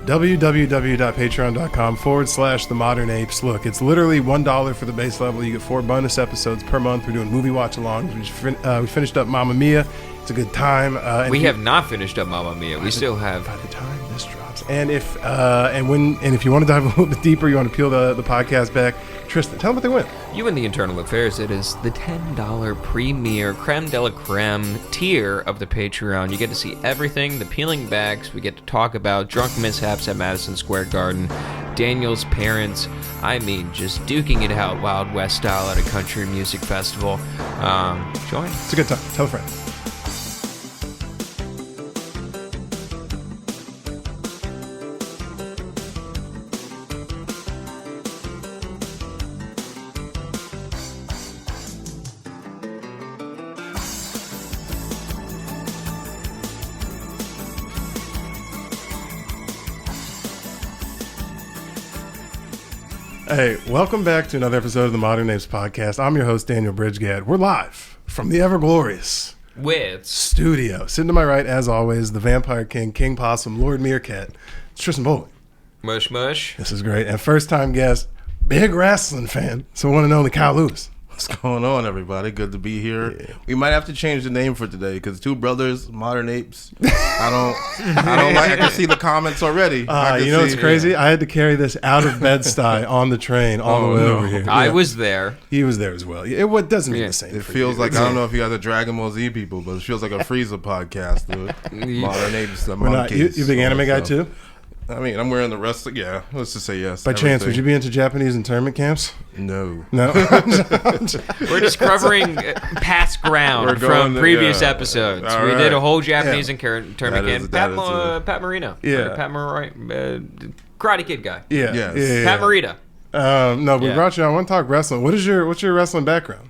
www.patreon.com/The Modern Apes. Look, it's literally $1 for the base level. You get 4 bonus episodes per month. We're doing movie watch-alongs. We finished up Mamma Mia. It's a good time. We have not finished up Mamma Mia. We still have. By the time this drops. And if you want to dive a little bit deeper, you want to peel the podcast back, Tristan, tell them what they win. You win the internal affairs. It is the $10 premier creme de la creme tier of the Patreon. You get to see everything, the peeling backs. We get to talk about drunk mishaps at Madison Square Garden, Daniel's parents. I mean, just duking it out Wild West style at a country music festival. Join. It's a good time. Tell a friend. Hey, welcome back to another episode of the Modern Apes podcast. I'm your host, Daniel Bridgegad. We're live from the ever-glorious with studio. Sitting to my right, as always, the Vampire King, King Possum, Lord Meerkat. It's Tristan Bowling. Mush Mush. This is great. And first-time guest, big wrestling fan, so one and only Kyle Lewis. What's going on, everybody? Good to be here. Yeah. We might have to change the name for today because two brothers, Modern Apes. I don't like. I can see the comments already. You know what's crazy? Yeah. I had to carry this out of Bed-Stuy on the train all the way over here. I was there. He was there as well. It doesn't mean the same. It feels like, I don't know if you guys are Dragon Ball Z people, but it feels like a Frieza podcast, dude. Modern Apes. You a big anime guy too? I mean, I'm wearing the wrestling. Yeah, let's just say yes. By chance, would you be into Japanese internment camps? No. We're just covering past ground from previous episodes. All we right. did a whole Japanese internment camp. Pat Marino. Yeah. Pat Karate Kid guy. Yeah. Pat Morita. No, we brought you on. I want to talk wrestling. What's your wrestling background?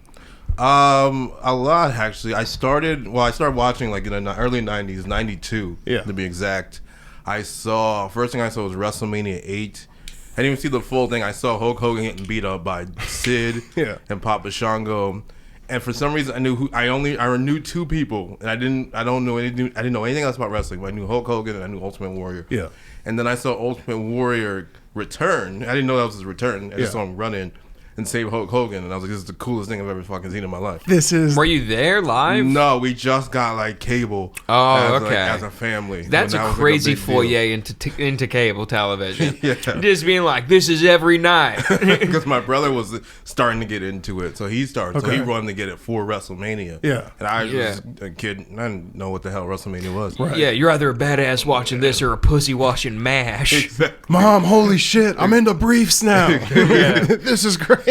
A lot, actually. I started watching like in the early 90s, 92 to be exact. First thing I saw was WrestleMania 8. I didn't even see the full thing. I saw Hulk Hogan getting beat up by Sid and Papa Shango. And for some reason, I knew two people, and I didn't know anything else about wrestling. But I knew Hulk Hogan and I knew Ultimate Warrior. Yeah. And then I saw Ultimate Warrior return. I didn't know that was his return. I just saw him run in and save Hulk Hogan, and I was like, this is the coolest thing I've ever fucking seen in my life. Were you there live? No, we just got like cable. As a family. That's a crazy foyer into cable television. Yeah. Just being like, this is every night. Because my brother was starting to get into it, so he started. Okay. So he wanted to get it for WrestleMania. Yeah. And I was a kid, and I didn't know what the hell WrestleMania was. Right. Yeah, you're either a badass watching this or a pussy watching MASH. Exactly. Mom, holy shit, I'm into briefs now. This is great.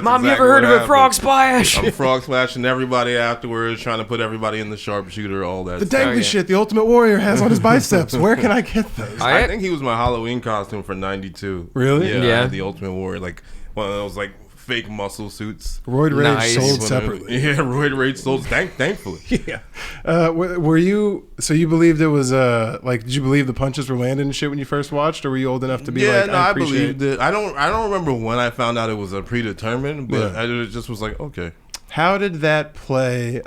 Mom, you ever heard of a frog splash? I'm frog splashing everybody afterwards, trying to put everybody in the sharpshooter, all that. The dangly shit the Ultimate Warrior has on his biceps. Where can I get those? I think he was my Halloween costume for 92. Really? Yeah. I Yeah. had the Ultimate Warrior, like one of those like fake muscle suits. Roid Rage Nice. sold separately. Yeah, Roid Rage sold, thankfully. Yeah. Were you, so you believed it was, did you believe the punches were landing and shit when you first watched, or were you old enough to be I believed it. I don't remember when I found out it was a predetermined, but it just was like, okay. How did that play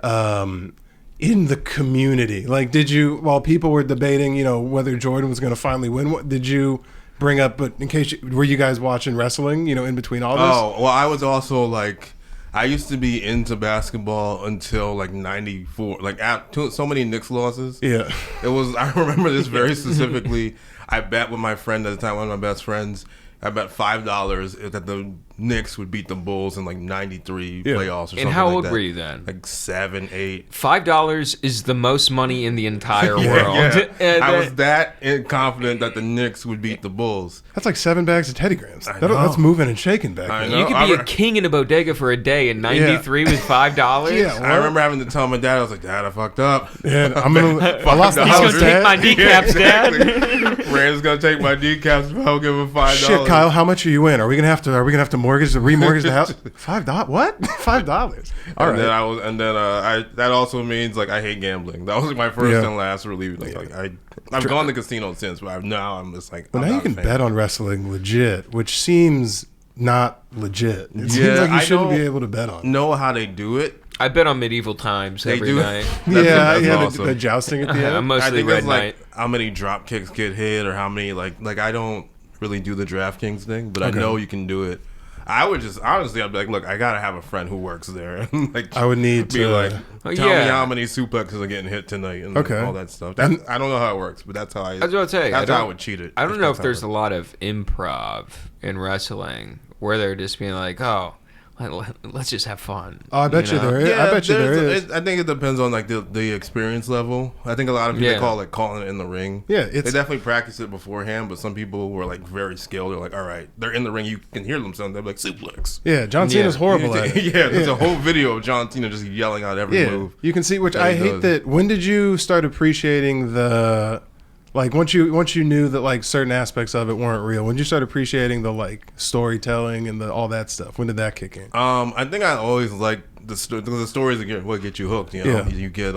in the community? Like, did you, while people were debating, whether Jordan was going to finally win, did you bring up, but in case, were you guys watching wrestling, in between all this? Oh, well, I was also like, I used to be into basketball until like 94, like so many Knicks losses. Yeah. I remember this very specifically. I bet with my friend at the time, one of my best friends, I bet $5 that the Knicks would beat the Bulls in like 93 playoffs or something. And how like old that. were you then? Like 7, 8. $5 is the most money in the entire world. Yeah. I was that confident that the Knicks would beat the Bulls. That's like 7 bags of Teddy Grahams. That's moving and shaking back then. You could be a king in a bodega for a day in 93 with $5. Yeah, I remember having to tell my dad, I was like, Dad, I fucked up. Yeah, I lost the He's house, going to take my decaps, Dad. Rand's gonna take my decaps if I don't give him $5. Shit, Kyle, how much are you in? Are we gonna have to remortgage the house? $5? What? $5? All right. That also means like I hate gambling. That was like my first and last relief. I've gone to casinos since, but now I'm just like. Well, now you can bet on wrestling legit, which seems not legit. It seems like you shouldn't be able to bet on. Know how they do it. I've been on Medieval Times every night. That's awesome. the jousting at the end. I'm mostly Red Knight. How many drop kicks get hit, or how many like I don't really do the DraftKings thing, but I know you can do it. I would just honestly, I'd be like, look, I gotta have a friend who works there. Like, I would need be to like, tell me how many suplexes are getting hit tonight, and all that stuff. I don't know how it works, but that's how I. That's what I'd say. That's how I would cheat it. I don't know if there's a lot of improv in wrestling where they're just being like, oh, let's just have fun. Oh, I bet you there is. Yeah, I bet you there is. I think it depends on like the experience level. I think a lot of people call it calling it in the ring. Yeah, they definitely practice it beforehand, but some people who are like very skilled, they're like, all right, they're in the ring, you can hear them sound, they're like suplex. Yeah, John Cena's horrible at it. Yeah, there's a whole video of John Cena just yelling out every move. You can see, which I hate that. When did you start appreciating the, like, once you knew that like certain aspects of it weren't real, when did you start appreciating the like storytelling and all that stuff? When did that kick in? I think I always liked the stories that what get you hooked. You know, you get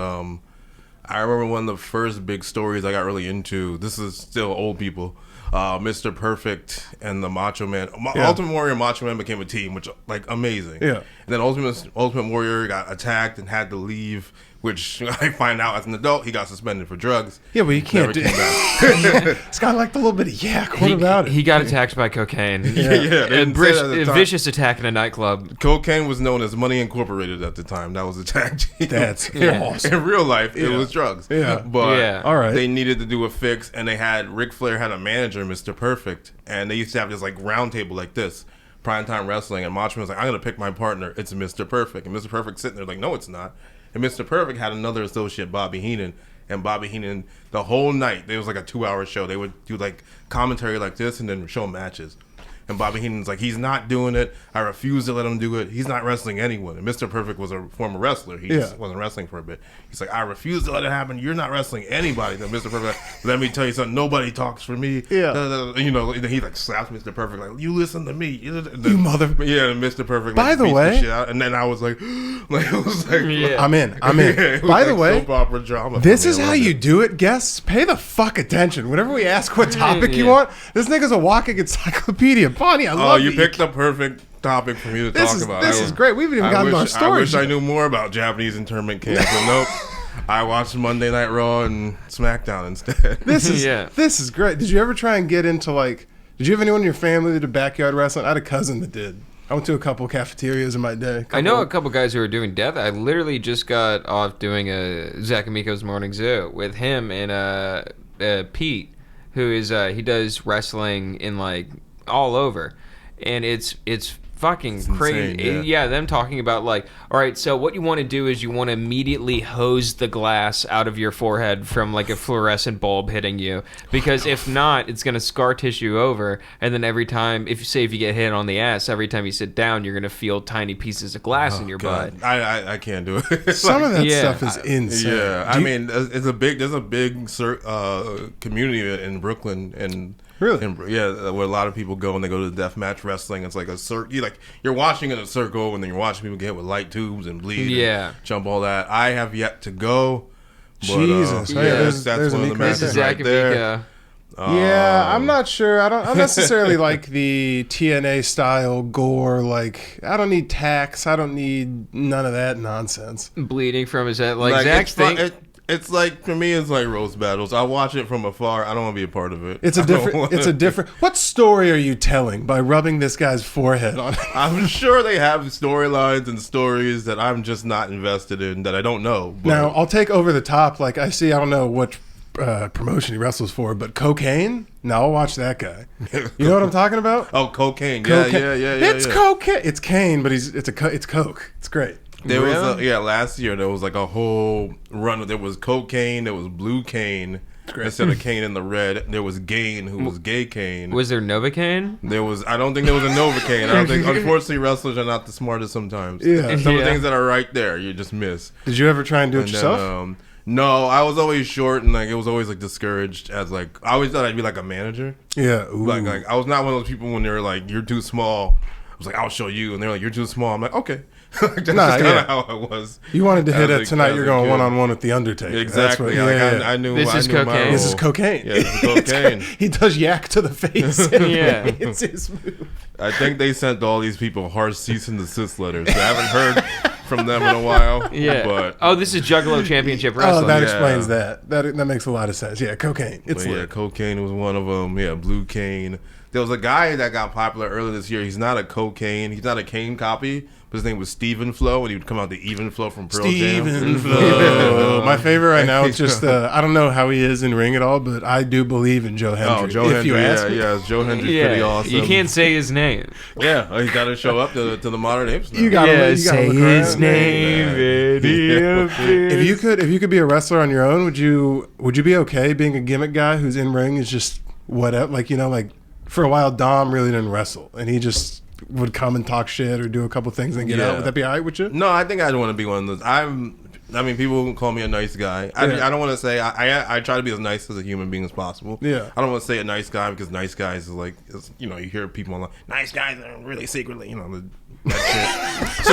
I remember one of the first big stories I got really into. This is still old people. Mr. Perfect and the Macho Man, Ultimate Warrior and Macho Man became a team, which like amazing. Yeah. And then Ultimate Warrior got attacked and had to leave, which I find out as an adult he got suspended for drugs. Yeah, but you can't do that. It's got like a little bit of yak. What about it? He got attacked by cocaine. A vicious attack in a nightclub. Cocaine was known as Money Incorporated at the time. That was a tag team. That's awesome. In real life, it was drugs. Yeah. But all right. They needed to do a fix, and they had Ric Flair had a manager, Mr. Perfect, and they used to have this like round table like this. Primetime wrestling, and Macho was like, I'm gonna pick my partner, it's Mr. Perfect, and Mr. Perfect sitting there like, no, it's not. And Mr. Perfect had another associate, Bobby Heenan, and Bobby Heenan the whole night, it was like a 2-hour show, they would do like commentary like this and then show matches. And Bobby Heenan's like, he's not doing it. I refuse to let him do it. He's not wrestling anyone. And Mr. Perfect was a former wrestler. He just wasn't wrestling for a bit. He's like, I refuse to let it happen. You're not wrestling anybody. Then Mr. Perfect, let me tell you something. Nobody talks for me. Yeah. You know, he like slaps Mr. Perfect like, you listen to me. You mother. Yeah, and Mr. Perfect. By like, the way, the shit out. And then I was like, it was like, I'm in. By the way, soap opera drama. This is how you do it. Guests, pay the fuck attention. Whenever we ask what topic you want, this nigga's a walking encyclopedia. Bonnie, I love you. You picked the perfect topic for me to talk about. This is great. We haven't even gotten to our story. I wish I knew more about Japanese internment camps, but nope. I watched Monday Night Raw and SmackDown instead. This is great. Did you ever try and get into like? Did you have anyone in your family that did backyard wrestling? I had a cousin that did. I went to a couple cafeterias in my day. I know a couple guys who were doing death. I literally just got off doing a Zach Amico's Morning Zoo with him and Pete, who is he does wrestling in like all over. And it's fucking crazy. Insane, them talking about like, all right, so what you want to do is you want to immediately hose the glass out of your forehead from like a fluorescent bulb hitting you, because if not, it's going to scar tissue over, and then every time, if you get hit on the ass, every time you sit down, you're going to feel tiny pieces of glass in your butt. I can't do it. Some of that stuff is insane. Yeah, I mean, there's a big community in Brooklyn and. Really? Where a lot of people go when they go to deathmatch wrestling. It's like a circle. You're watching in a circle, and then you're watching people get hit with light tubes and bleed. Yeah. And jump all that. I have yet to go. But, Jesus. That's one of the matches right there. I'm not sure. I don't necessarily like the TNA style gore. Like, I don't need tacks. I don't need none of that nonsense. Bleeding from his head. Like Zach's thing. It's like, for me, it's like roast battles. I watch it from afar. I don't want to be a part of it. It's a different. What story are you telling by rubbing this guy's forehead on? I'm sure they have storylines and stories that I'm just not invested in, that I don't know. But. Now, I'll take over the top. Like, I don't know what promotion he wrestles for, but cocaine? No, I'll watch that guy. You know what I'm talking about? Oh, cocaine. Yeah. It's cocaine. It's cane, but it's Coke. It's great. There was last year there was like a whole run. There was cocaine, there was blue cane instead of cane in the red. There was Gain, who was gay cane. Was there Novocaine? There was. I don't think there was a Novocaine. I don't think. Unfortunately, wrestlers are not the smartest sometimes. Yeah, some of the things that are right there you just miss. Did you ever try and do it yourself? Then, no, I was always short and like it was always like discouraged as like I always thought I'd be like a manager. Yeah, like I was not one of those people when they were like you're too small. I was like I'll show you, and they're like you're too small. I'm like okay. That's kind of how it was. You wanted to hit it tonight. You're going one-on-one with the Undertaker. Exactly. I knew. This is cocaine. This is cocaine. Yeah, this is cocaine. He does yak to the face. It's his move. I think they sent all these people harsh cease and desist letters. I haven't heard from them in a while. Yeah. But oh, this is Juggalo Championship Wrestling. Oh, that explains that. That makes a lot of sense. Yeah, cocaine. Cocaine was one of them. Yeah, Blue Cane. There was a guy that got popular earlier this year. He's not a cocaine. He's not a cane copy. But his name was Steven Flow, and he would come out the Even Flow from Pearl Jam. Steven Flow. My favorite right now is just, I don't know how he is in ring at all, but I do believe in Joe Hendry. Oh, Joe Hendry. Joe Hendry's pretty awesome. You can't say his name. Yeah, he's got to show up to the modern apes now. You gotta say his name. If you could be a wrestler on your own, would you be okay being a gimmick guy who's in ring is just whatever? Like, like for a while, Dom really didn't wrestle, and he just would come and talk shit or do a couple things and get out. Would that be all right with you? No, I think I'd want to be one of those. I mean, people call me a nice guy. I don't want to say I try to be as nice as a human being as possible. Yeah. I don't want to say a nice guy because nice guys is like, you hear people online, nice guys are really secretly, that shit.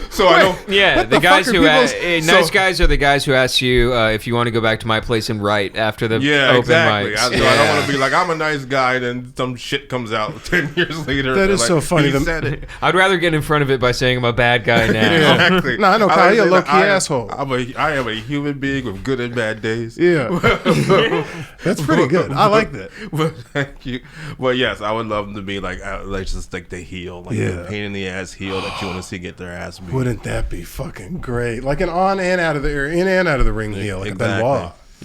So I don't. Yeah, the guys who nice guys are the guys who ask you if you want to go back to my place and write after the open exactly. mics. I don't want to be like, I'm a nice guy, then some shit comes out 10 years later. That is like, so funny. He said it. I'd rather get in front of it by saying I'm a bad guy now. Exactly. No, I know, Kyle, you're a low-key asshole. I am a human being with good and bad days. Yeah. That's pretty good. I like that. But thank you. But yes, I would love them to be like just like the heel, like the pain in the ass heel that you want to see get their ass beat. Wouldn't that be fucking great? Like an in and out of the ring heel, like exactly.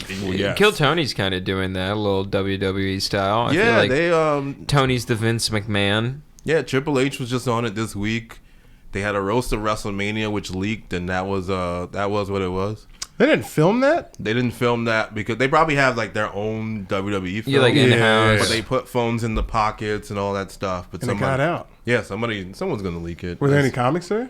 Benoit. Yes. Kill Tony's kind of doing that, a little WWE style. I feel like they Tony's the Vince McMahon. Yeah, Triple H was just on it this week. They had a roast of WrestleMania which leaked, and that was what it was. They didn't film that? They didn't film that because they probably have like their own WWE film. Yeah, like in-house. But they put phones in the pockets and all that stuff. But and it got out. Yeah, someone's gonna leak it. Were there any comics there?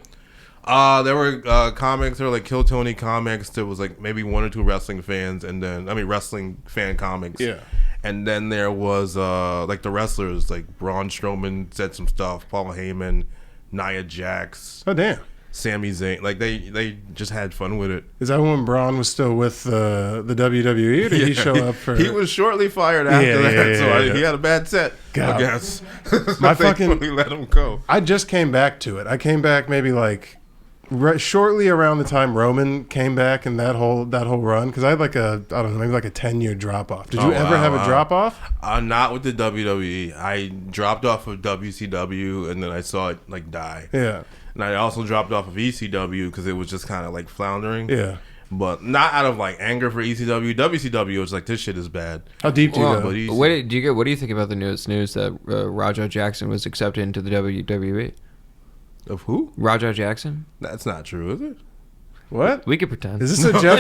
There were comics. There were like Kill Tony comics. There was like maybe one or two wrestling fans, and then wrestling fan comics. Yeah. And then there was like the wrestlers, like Braun Strowman said some stuff. Paul Heyman, Nia Jax. Oh damn. Sami Zayn, like they just had fun with it. Is that when Braun was still with the WWE, or did he show up for? He was shortly fired after that, so he had a bad set. I guess. My fucking let him go. I just came back to it. I came back maybe like shortly around the time Roman came back and that whole run, because I had like maybe like a 10-year drop off. Did you ever have a drop off? Not with the WWE. I dropped off of WCW and then I saw it like die. Yeah. And I also dropped off of ECW because it was just kind of like floundering. Yeah. But not out of like anger for ECW. WCW was like, this shit is bad. How deep do you go? What do you think about the newest news that Raja Jackson was accepted into the WWE? Of who? Raja Jackson? That's not true, is it? What? We could pretend. Is this a Jeff?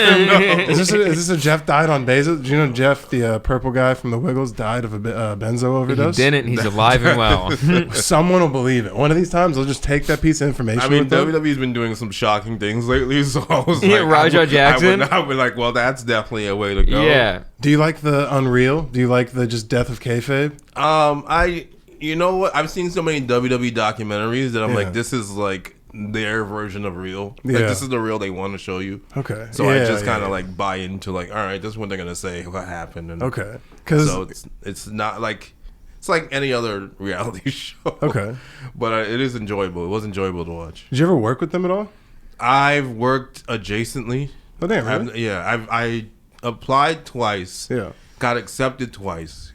Is this a Jeff died on Bezos? Do you know Jeff, the purple guy from the Wiggles, died of a benzo overdose? He didn't. He's alive and well. Someone will believe it. One of these times, they'll just take that piece of information. I mean, WWE's been doing some shocking things lately, so I was Raja Jackson. I would like, well, that's definitely a way to go. Yeah. Do you like the Unreal? Do you like the just death of kayfabe? You know what? I've seen so many WWE documentaries that I'm like, this is like their version of real. Like, this is the real they want to show you. Okay. So I just kind of like buy into like, all right, this is what they're gonna say, what happened. And okay. So it's not like it's like any other reality show. Okay. But it is enjoyable. It was enjoyable to watch. Did you ever work with them at all? I've worked adjacently. Oh damn! Really? I applied twice. Yeah. Got accepted twice.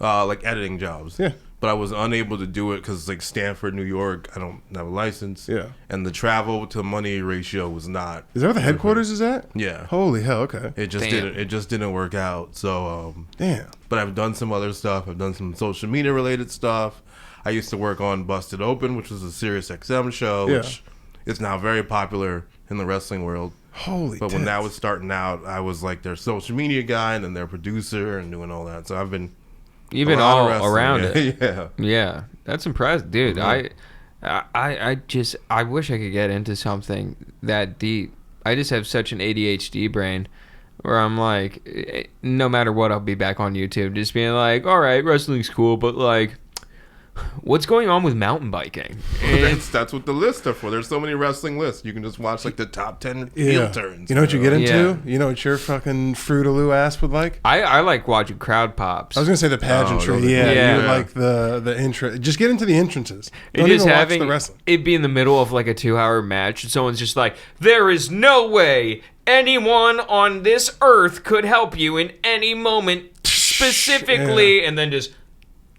Like editing jobs. Yeah. But I was unable to do it because like Stanford, New York, I don't have a license. Yeah. And the travel to money ratio was not. Is that where the headquarters is at? Yeah. Holy hell! Okay. It just didn't work out. So. Damn. But I've done some other stuff. I've done some social media related stuff. I used to work on Busted Open, which was a Sirius XM show, which is now very popular in the wrestling world. Holy. But when that was starting out, I was like their social media guy and then their producer and doing all that. So I've been. You've been all around it. Yeah. That's impressive, dude. I wish I could get into something that deep. I just have such an ADHD brain where I'm like, no matter what, I'll be back on YouTube just being like, all right, wrestling's cool, but like, What's going on with mountain biking? That's what the lists are for. There's so many wrestling lists. You can just watch like the top 10 heel turns. You know what you get into? Yeah. You know what your fucking Fruitaloo ass would like? I like watching crowd pops. I was gonna say the pageantry. Oh, You would like the intro. Just get into the entrances. Don't It is even watch having the wrestling. it be in the middle of like a 2-hour match, and someone's just like, "There is no way anyone on this earth could help you in any moment specifically," and then just,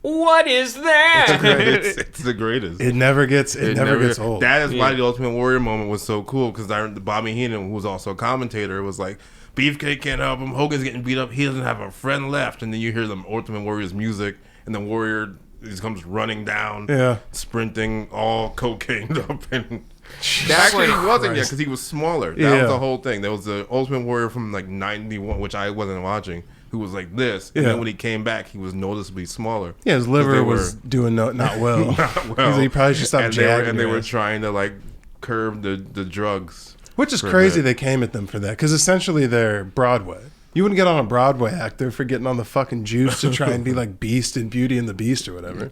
what is that? It's the greatest. It never gets old. That is why the Ultimate Warrior moment was so cool, because Bobby Heenan, who was also a commentator, was like, Beefcake can't help him. Hogan's getting beat up. He doesn't have a friend left. And then you hear the Ultimate Warrior's music, and the Warrior just comes running down, sprinting, all cocained up. And actually, he wasn't yet, because he was smaller. That was the whole thing. There was the Ultimate Warrior from like 91, which I wasn't watching, who was like this, and then when he came back, he was noticeably smaller. Yeah, his liver was doing not well. Not well. He probably should stop jagging. And they were trying to like curb the drugs. Which is crazy they came at them for that, because essentially they're Broadway. You wouldn't get on a Broadway actor for getting on the fucking juice to try and be like Beast in Beauty and the Beast or whatever.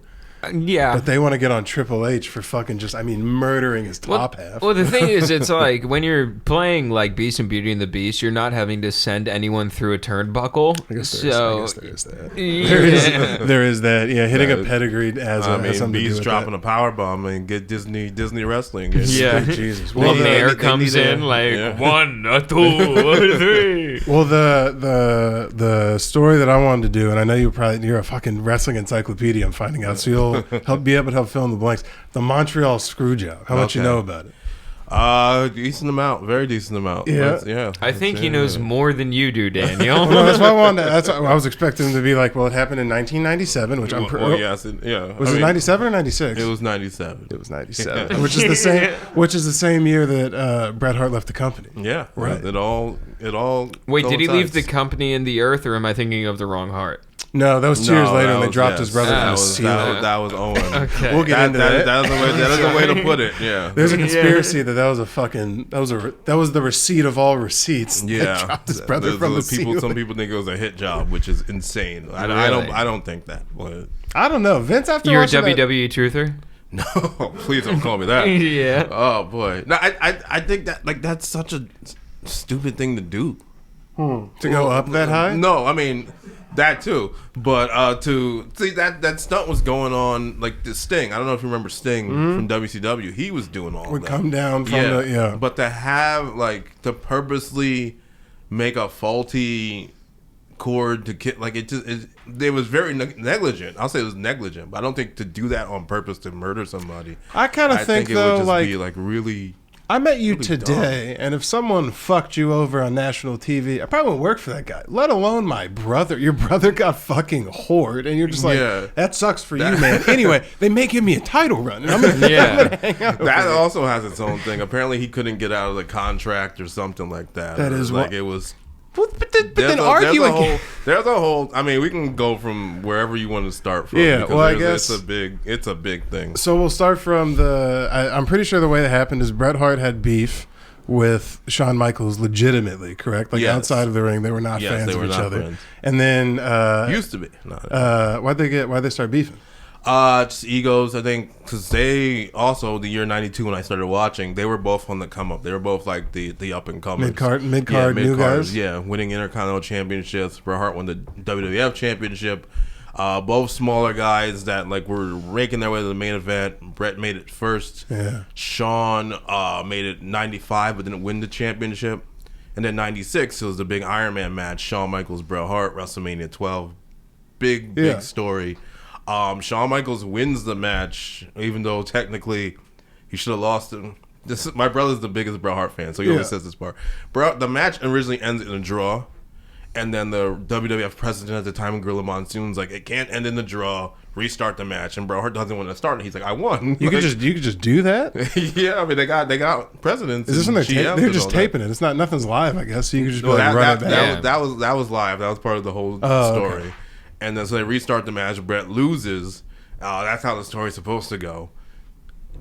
Yeah. But they want to get on Triple H for fucking murdering his top half. Well, the thing is, it's like when you're playing like Beast and Beauty and the Beast, you're not having to send anyone through a turnbuckle. I guess there is that. Yeah. There is that. Yeah, hitting a pedigreed has something Beast to do with dropping that. a power bomb and get Disney wrestling. Yeah. Jesus. Well, Well, Mayor comes in like 1, 2, 3. Well, the story that I wanted to do, and I know you're a fucking wrestling encyclopedia, I'm finding out, so you'll be able to help fill in the blanks. The Montreal Screw Job. How much you know about it? Decent amount, very decent amount. Yeah. I think he knows more than you do, Daniel. Well, no, that's why I wanted. That's why I was expecting him to be like, well, it happened in 1997, which I'm pretty. Yes, Was it 97 or 96? It was 97. It was 97, which is the same. Which is the same year that Bret Hart left the company. Yeah, right. It all. Wait, did he leave the coincides. company in the earth, or am I thinking of the wrong Hart? No, that was 2 years later, and they dropped his brother from That the was, ceiling. that was Owen. Okay. We'll get into that. That is a way to put it. Yeah. There's a conspiracy that was a fucking that was the receipt of all receipts. Yeah, that dropped his brother from the ceiling. Some people think it was a hit job, which is insane. I don't think that. But I don't know, Vince. After You're a watching that- WWE truther? no, please don't call me that. Yeah. Oh boy. No, I think that that's such a stupid thing to do. to go up that high. No, I mean that too. But to see that stunt was going on, like the Sting. I don't know if you remember Sting from WCW. He was doing all Would that. come down from the But to have to purposely make a faulty cord to it was very negligent. I'll say it was negligent, but I don't think to do that on purpose to murder somebody. I kind of think it though, would just be really. I met you really today, and if someone fucked you over on national TV, I probably wouldn't work for that guy. Let alone my brother. Your brother got fucking whored, and you're just like, that sucks for you, man. Anyway, they may give me a title run, and I'm gonna hang out. That also has its own thing. Apparently, he couldn't get out of the contract or something like that. That is like what it was. But then argue again. There's a whole. I mean, we can go from wherever you want to start from. Yeah, because well, I guess it's a big thing. So we'll start from I'm pretty sure the way that happened is Bret Hart had beef with Shawn Michaels legitimately, correct? Like outside of the ring, they were not fans of each other. Friends. And then Used to be. why'd they start beefing? Just egos, I think, because they also the year '92 when I started watching, they were both on the come up. They were both like the up and comers, mid card new guys. Yeah, winning Intercontinental Championships. Bret Hart won the WWF Championship. Both smaller guys that were raking their way to the main event. Bret made it first. Yeah. Shawn made it '95, but didn't win the championship. And then '96, it was the big Iron Man match. Shawn Michaels, Bret Hart, WrestleMania 12. Big story. Shawn Michaels wins the match, even though technically he should have lost it. My brother's the biggest Bret Hart fan, so he always says this part. The match originally ends in a draw, and then the WWF president at the time, Gorilla Monsoon's like, it can't end in the draw. Restart the match, and Bret Hart doesn't want to start it. He's like, I won. You could just do that. Yeah, I mean they got presidents. Is this when they're just taping it? it? It's nothing's live, I guess. So you could just No, run it back. that was live. That was part of the whole story. Okay. And then so they restart the match. Bret loses. That's how the story's supposed to go.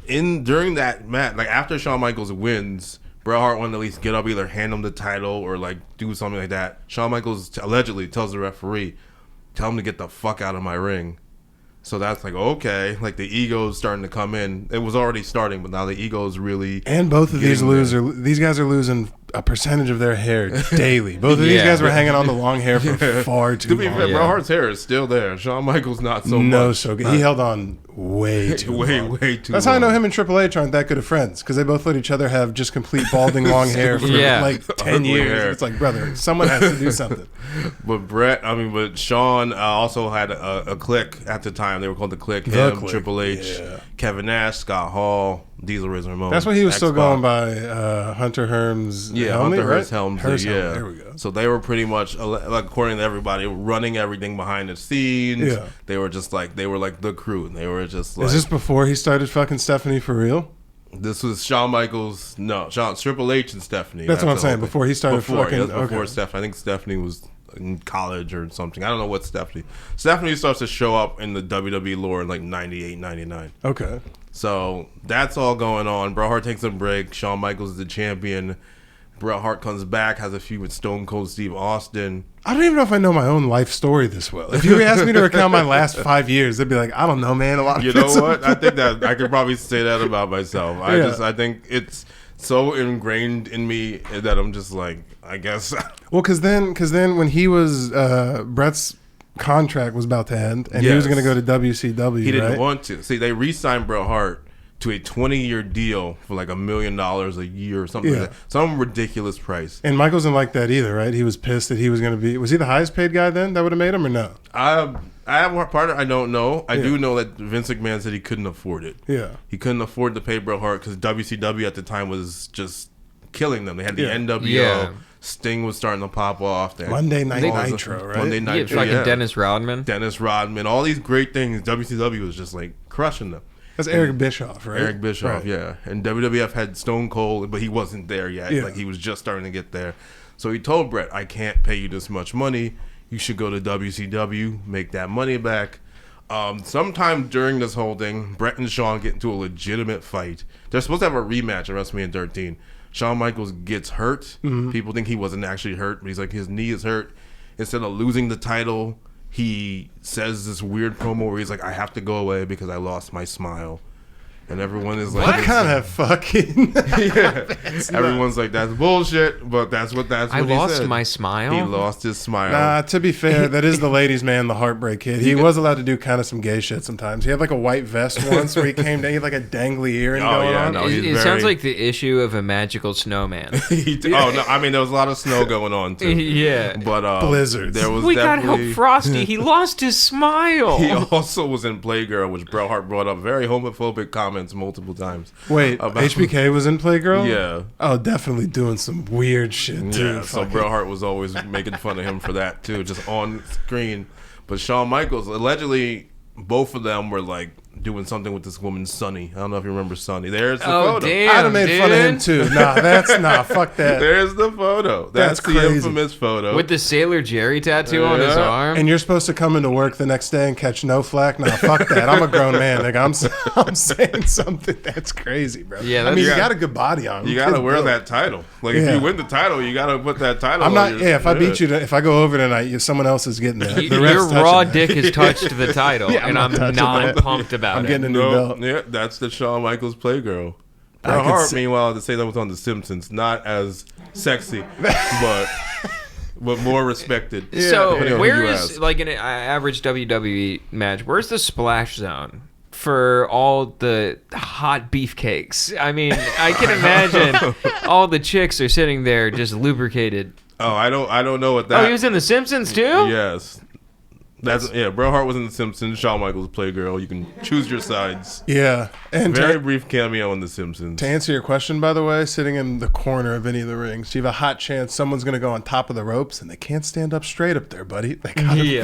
During that match, after Shawn Michaels wins, Bret Hart wanted to at least get up, either hand him the title or do something like that. Shawn Michaels allegedly tells the referee, "Tell him to get the fuck out of my ring." So that's like, okay, like the ego's starting to come in. It was already starting, but now the ego's really. And both of these these guys are losing a percentage of their hair daily. Both of these guys were hanging on the long hair for far too long. To be fair, Bret Hart's hair is still there. Shawn Michaels not so much. No, so good. He held on way too long. Way too That's long. how I know him and Triple H aren't that good of friends, because they both let each other have just complete balding long hair for like 10 years. Hair. It's like, brother, someone has to do something. But Shawn also had a clique at the time. They were called the Clique. Him, Triple H, Kevin Nash, Scott Hall, Diesel Razor Ramon. That's what he was still going by, Hunter Hearns. Hunter right? Helmsley. Yeah, there we go. So they were pretty much, like, according to everybody, running everything behind the scenes. Yeah. They were like the crew. And they were just like. Is this before he started fucking Stephanie for real? This was Shawn Michaels. No, Triple H and Stephanie. That's what I'm saying. Before he started fucking. Before Stephanie. I think Stephanie was in college or something. I don't know what Stephanie. Stephanie starts to show up in the WWE lore in like 98, 99. Okay. So that's all going on. Bret Hart takes a break. Shawn Michaels is the champion. Bret Hart comes back, has a feud with Stone Cold Steve Austin. I don't even know if I know my own life story this well. If you asked me to recount my last 5 years, I'd be like, I don't know, man. A lot of You know what? I think that I could probably say that about myself. I think it's so ingrained in me that I'm just like, I guess. Well, because then when he was Bret's contract was about to end, and he was going to go to WCW. He didn't want to. See, they re-signed Bret Hart to a 20-year deal for like $1 million a year or something like that. Some ridiculous price. And Michaels didn't like that either, right? He was pissed that he was going to be. Was he the highest paid guy then that would have made him, or no? I have one part I don't know. I do know that Vince McMahon said he couldn't afford it. Yeah. He couldn't afford to pay Bret Hart because WCW at the time was just killing them. They had the NWO. Yeah. Sting was starting to pop off. Monday Night Nitro, right? Monday Nitro, fucking Dennis Rodman. All these great things. WCW was just like crushing them. That's Eric Bischoff, right? Eric Bischoff, yeah. And WWF had Stone Cold, but he wasn't there yet. Yeah. Like, he was just starting to get there. So he told Bret, I can't pay you this much money. You should go to WCW, make that money back. Sometime during this whole thing, Bret and Shawn get into a legitimate fight. They're supposed to have a rematch at WrestleMania 13. Shawn Michaels gets hurt. Mm-hmm. People think he wasn't actually hurt, but he's like, his knee is hurt. Instead of losing the title, he says this weird promo where he's like, I have to go away because I lost my smile. And everyone is like, what kind of fucking everyone's like, that's bullshit, but that's what he said. I lost my smile. He lost his smile. Nah, to be fair, that is the ladies' man, the Heartbreak Kid. He was allowed to do kind of some gay shit sometimes. He had like a white vest once where he came down, he had like a dangly earring going on. No, it sounds like the issue of a magical snowman. I mean, there was a lot of snow going on too. Yeah, but blizzards. We gotta help Frosty. He lost his smile. He also was in Playgirl, which Bret Hart brought up very homophobic comments multiple times. Wait, HBK was in Playgirl? Yeah. Oh, definitely doing some weird shit too. Yeah, so Bret Hart was always making fun of him for that too, just on screen. But Shawn Michaels, allegedly, both of them were like doing something with this woman, Sunny. I don't know if you remember Sunny. There's the photo. Damn, I'd have made fun of him too. Fuck that. There's the photo. That's the crazy. Infamous photo. With the Sailor Jerry tattoo on his arm. And you're supposed to come into work the next day and catch no flack? Nah, fuck that. I'm a grown man. Like, I'm saying something that's crazy, bro. Yeah, you got a good body on. You got to wear that title. Like, if you win the title, you got to put that title on. If I beat you, if I go over tonight, someone else is getting that. Your raw dick has touched the title, and I'm not pumped about it. I'm getting a new belt. Yeah, that's the Shawn Michaels Playgirl. Bret Hart, meanwhile, to say that was on The Simpsons, not as sexy, but more respected. Yeah, so where is, like, an average WWE match, where's the splash zone for all the hot beefcakes? I mean, I can imagine all the chicks are sitting there just lubricated. Oh, I don't know what that. Oh, he was in The Simpsons too? Yes. Bret Hart was in The Simpsons. Shawn Michaels Playgirl. You can choose your sides. Yeah, and very brief cameo in The Simpsons. To answer your question, by the way, sitting in the corner of any of the rings, you have a hot chance someone's going to go on top of the ropes, and they can't stand up straight up there, buddy. They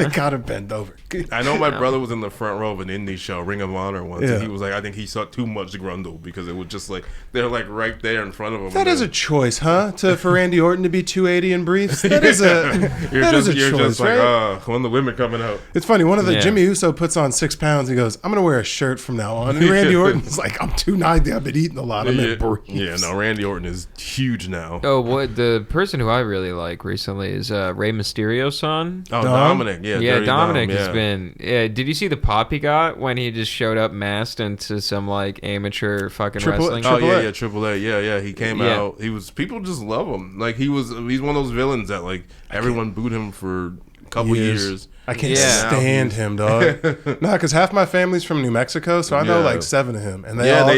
gotta bend over. I know my brother was in the front row of an indie show, Ring of Honor, once, and he was like, I think he saw too much Grundle because it was just like they're like right there in front of him. That is a choice, huh? For Randy Orton to be 280 in briefs, that is a choice, just like, right? when the women coming out. It's funny. One of the Jimmy Uso puts on 6 pounds. He goes, "I'm gonna wear a shirt from now on." And Randy Orton's like, "I'm 290. I've been eating a lot. I'm in briefs." Yeah, no, Randy Orton is huge now. Oh, what the person who I really like recently is Rey Mysterio's son. Oh, Dominic. Yeah, Dominic has been. Yeah, did you see the pop he got when he just showed up masked into some like amateur fucking wrestling? Triple A. Yeah. He came out. People just love him. Like he's one of those villains that like everyone booed him for a couple years. I can't stand him, dog. No, because half my family's from New Mexico, so I know like 7 of him, and they all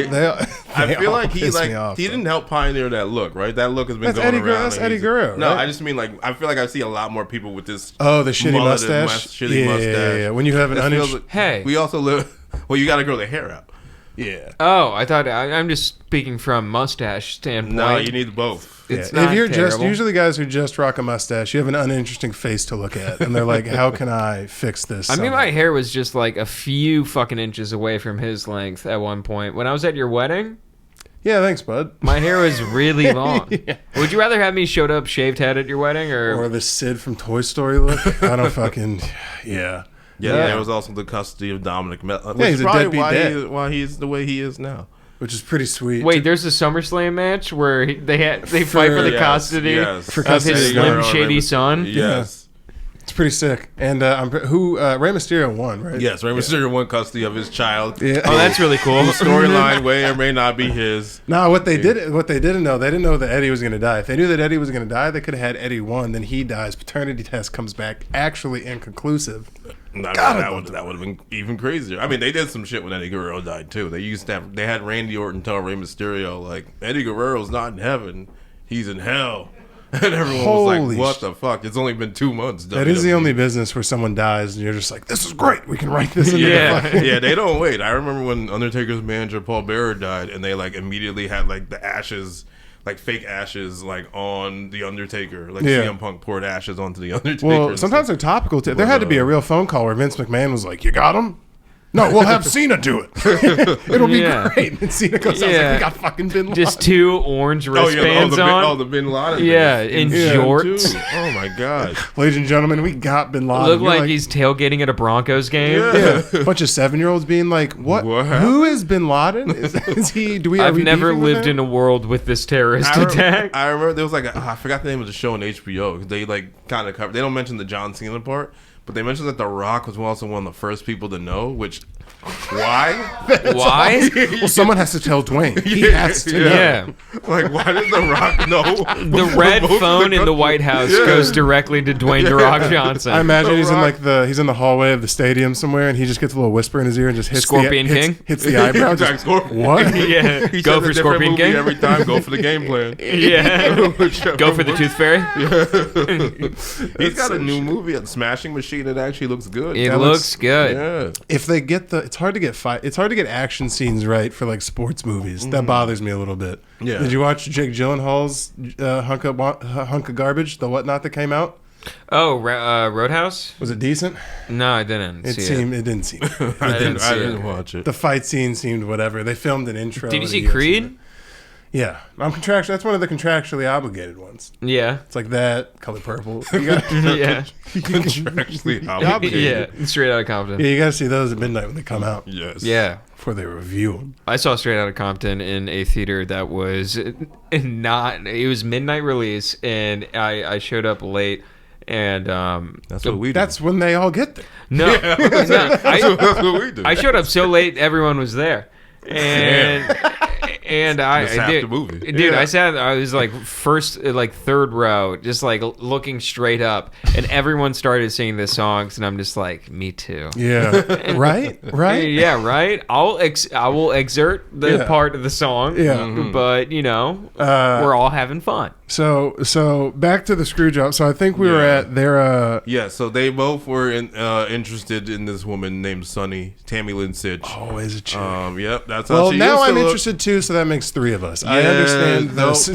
I feel like he didn't help pioneer that look, right? That look has been going around. That's Eddie Guerrero. No, right? I just mean like I feel like I see a lot more people with this. Oh, the shitty mustache. Shitty mustache. Yeah. When you have an hey, we also live. Well, you got to grow the hair out. Yeah. Oh, I thought I'm just speaking from mustache standpoint. No, you need both. It's not if you're terrible. usually guys who just rock a mustache, you have an uninteresting face to look at, and they're like, "How can I fix this?" I mean, my hair was just like a few fucking inches away from his length at one point when I was at your wedding. Yeah, thanks, bud. My hair was really long. Would you rather have me showed up shaved head at your wedding or the Sid from Toy Story look? I don't fucking Yeah, there was also the custody of Dominic. He's a deadbeat dad. Why he's the way he is now. Which is pretty sweet. Wait, there's a SummerSlam match where they fight for the custody of his Slim Shady son? Yes. It's pretty sick. And Rey Mysterio won, right? Yes, Rey Mysterio won custody of his child. Yeah. Oh, that's really cool. The storyline may or may not be his. No, what they didn't know, they didn't know that Eddie was going to die. If they knew that Eddie was going to die, they could have had Eddie won. Then he dies. Paternity test comes back actually inconclusive. That would have been even crazier. I mean, they did some shit when Eddie Guerrero died too. They had Randy Orton tell Rey Mysterio like Eddie Guerrero's not in heaven, he's in hell. And everyone was like, what the fuck? It's only been 2 months. That is the only business where someone dies and you're just like, this is great. We can write this in there. Yeah, they don't wait. I remember when Undertaker's manager, Paul Bearer, died, and they like immediately had like the ashes, like fake ashes, like on the Undertaker. Like CM Punk poured ashes onto the Undertaker. Well, sometimes they're topical too. There had to be a real phone call where Vince McMahon was like, you got him? No, we'll have Cena do it. It'll be great. And Cena goes out like, we got fucking Bin Laden. Just 2 orange wristbands on. The Bin Laden. Yeah, in jorts. Oh my god. Ladies and gentlemen, we got Bin Laden. Look like he's tailgating at a Broncos game. Yeah. A bunch of 7-year-olds being like, what? Who is Bin Laden? Is he? I've never lived in a world with this terrorist attack. I remember there was like I forgot the name of the show on HBO. They like kind of cover. They don't mention the John Cena part. But they mentioned that The Rock was also one of the first people to know, which, why? Why? Well, someone has to tell Dwayne. He has to know. Like, why did The Rock know? The red phone in the White House goes directly to Dwayne The Rock Johnson. I imagine he's in the hallway of the stadium somewhere, and he just gets a little whisper in his ear and just hits Scorpion King? Hits the eyebrow. Just, what? Yeah. He go for Scorpion King? Every time, go for the game plan. Yeah. Go for the Tooth Fairy? He's got a new movie, a Smashing Machine. It actually looks good. It looks good. Yeah. If they get it's hard to get action scenes right for like sports movies. That bothers me a little bit. Yeah. Did you watch Jake Gyllenhaal's hunk of garbage, the whatnot that came out? Oh, Roadhouse? Was it decent? No, I didn't. It didn't seem. I didn't watch it. The fight scene seemed whatever. They filmed an intro. Did you see Creed? Yeah, I'm contractual. That's one of the contractually obligated ones. Yeah, it's like that, Color Purple. Yeah, contractually obligated. Yeah, Straight Outta Compton. Yeah, you got to see those at midnight when they come out. Yes. Yeah, before they review them. I saw Straight Outta Compton in a theater that was not. It was midnight release, and I showed up late. And that's what we do. That's when they all get there. No, that's what we do. I showed up so late, everyone was there, and the movie. Dude, I was like third row, just like looking straight up, and everyone started singing the songs, and I'm just like, me too. Yeah, right. Yeah, right. I will exert the part of the song. Yeah, but we're all having fun. So back to the screw job. So I think we were at their. Yeah, so they both were interested in this woman named Sunny, Tammy Lynn Sitch. Always a chick. Yep, that's how she now used to I'm look. Interested too, so that makes 3 of us. Yeah, I understand this.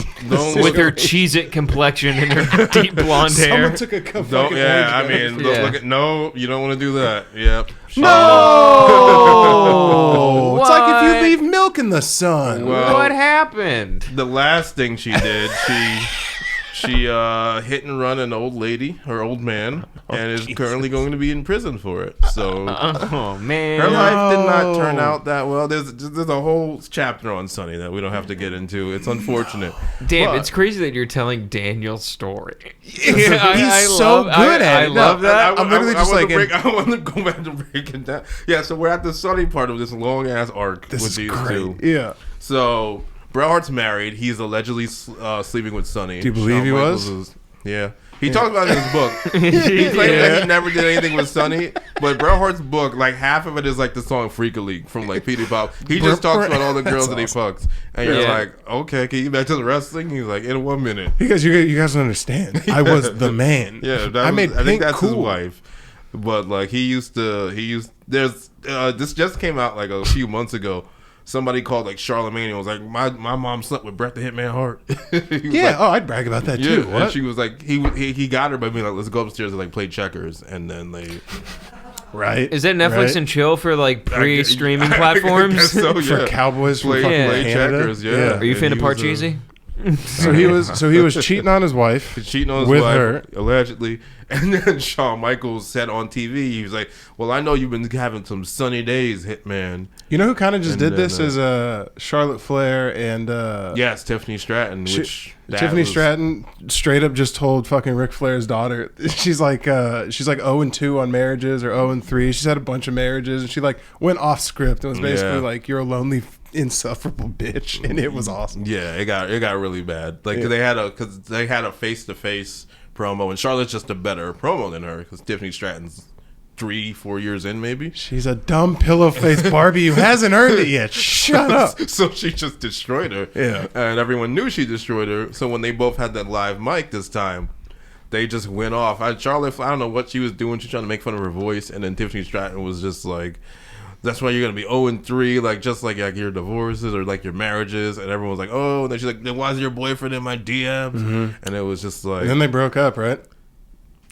With her Cheez-It complexion and her deep blonde hair. Someone took a look at you don't want to do that. Yep. No! It's like if you leave milk in the sun. Well, what happened? The last thing she did, She hit and run an old lady or old man and is currently going to be in prison for it. So oh man, her life did not turn out that well. There's a whole chapter on Sonny that we don't have to get into. It's unfortunate. Damn, it's crazy that you're telling Daniel's story. He's so good at it. I love that. I'm literally just like, I want to go back to break it down. Yeah, so we're at the Sonny part of this long ass arc with these two. Yeah. So Bret Hart's married. He's allegedly sleeping with Sonny. Do you believe he was? Yeah. He talks about it in his book. He claims that he never did anything with Sonny, but Bret Hart's book, like half of it is like the song "Freak a League" from like Petey Pop. He just talks about all the girls that he fucks, and you're like, okay, can you get back to the wrestling? He's like, in 1 minute. Because you guys don't understand. I was the man. Yeah, I think that's his wife. But like this just came out like a few months ago. Somebody called like Charlemagne and was like, my mom slept with Bret the Hitman Hart. I'd brag about that too. Yeah, and she was like, he got her by being like, let's go upstairs and like play checkers, and then they. Right. Is that Netflix and chill for like pre-streaming platforms? For Cowboys play checkers? Yeah. Are you a fan of Parcheesi? So he was cheating on his wife. With her, allegedly. And then Shawn Michaels said on TV, he was like, well, I know you've been having some sunny days, Hitman. You know who kind of just did this is Charlotte Flair and yes, Tiffany Stratton. Stratton straight up just told fucking Ric Flair's daughter, she's like 0-2 on marriages or 0-3. She's had a bunch of marriages and she like went off script and was basically like, you're a lonely insufferable bitch, and it was awesome. Yeah, it got really bad. Like they had a face-to-face promo, and Charlotte's just a better promo than her because Tiffany Stratton's 3-4 years in, maybe. She's a dumb pillow face Barbie who hasn't earned it yet. Shut up. So she just destroyed her. Yeah, and everyone knew she destroyed her. So when they both had that live mic this time, they just went off. Charlotte, I don't know what she was doing. She was trying to make fun of her voice, and then Tiffany Stratton was just like, that's why you're gonna be 0-3, like just like your divorces or like your marriages, and everyone was like, oh, and then she's like, then why is your boyfriend in my DMs? Mm-hmm. And it was just like, and then they broke up, right?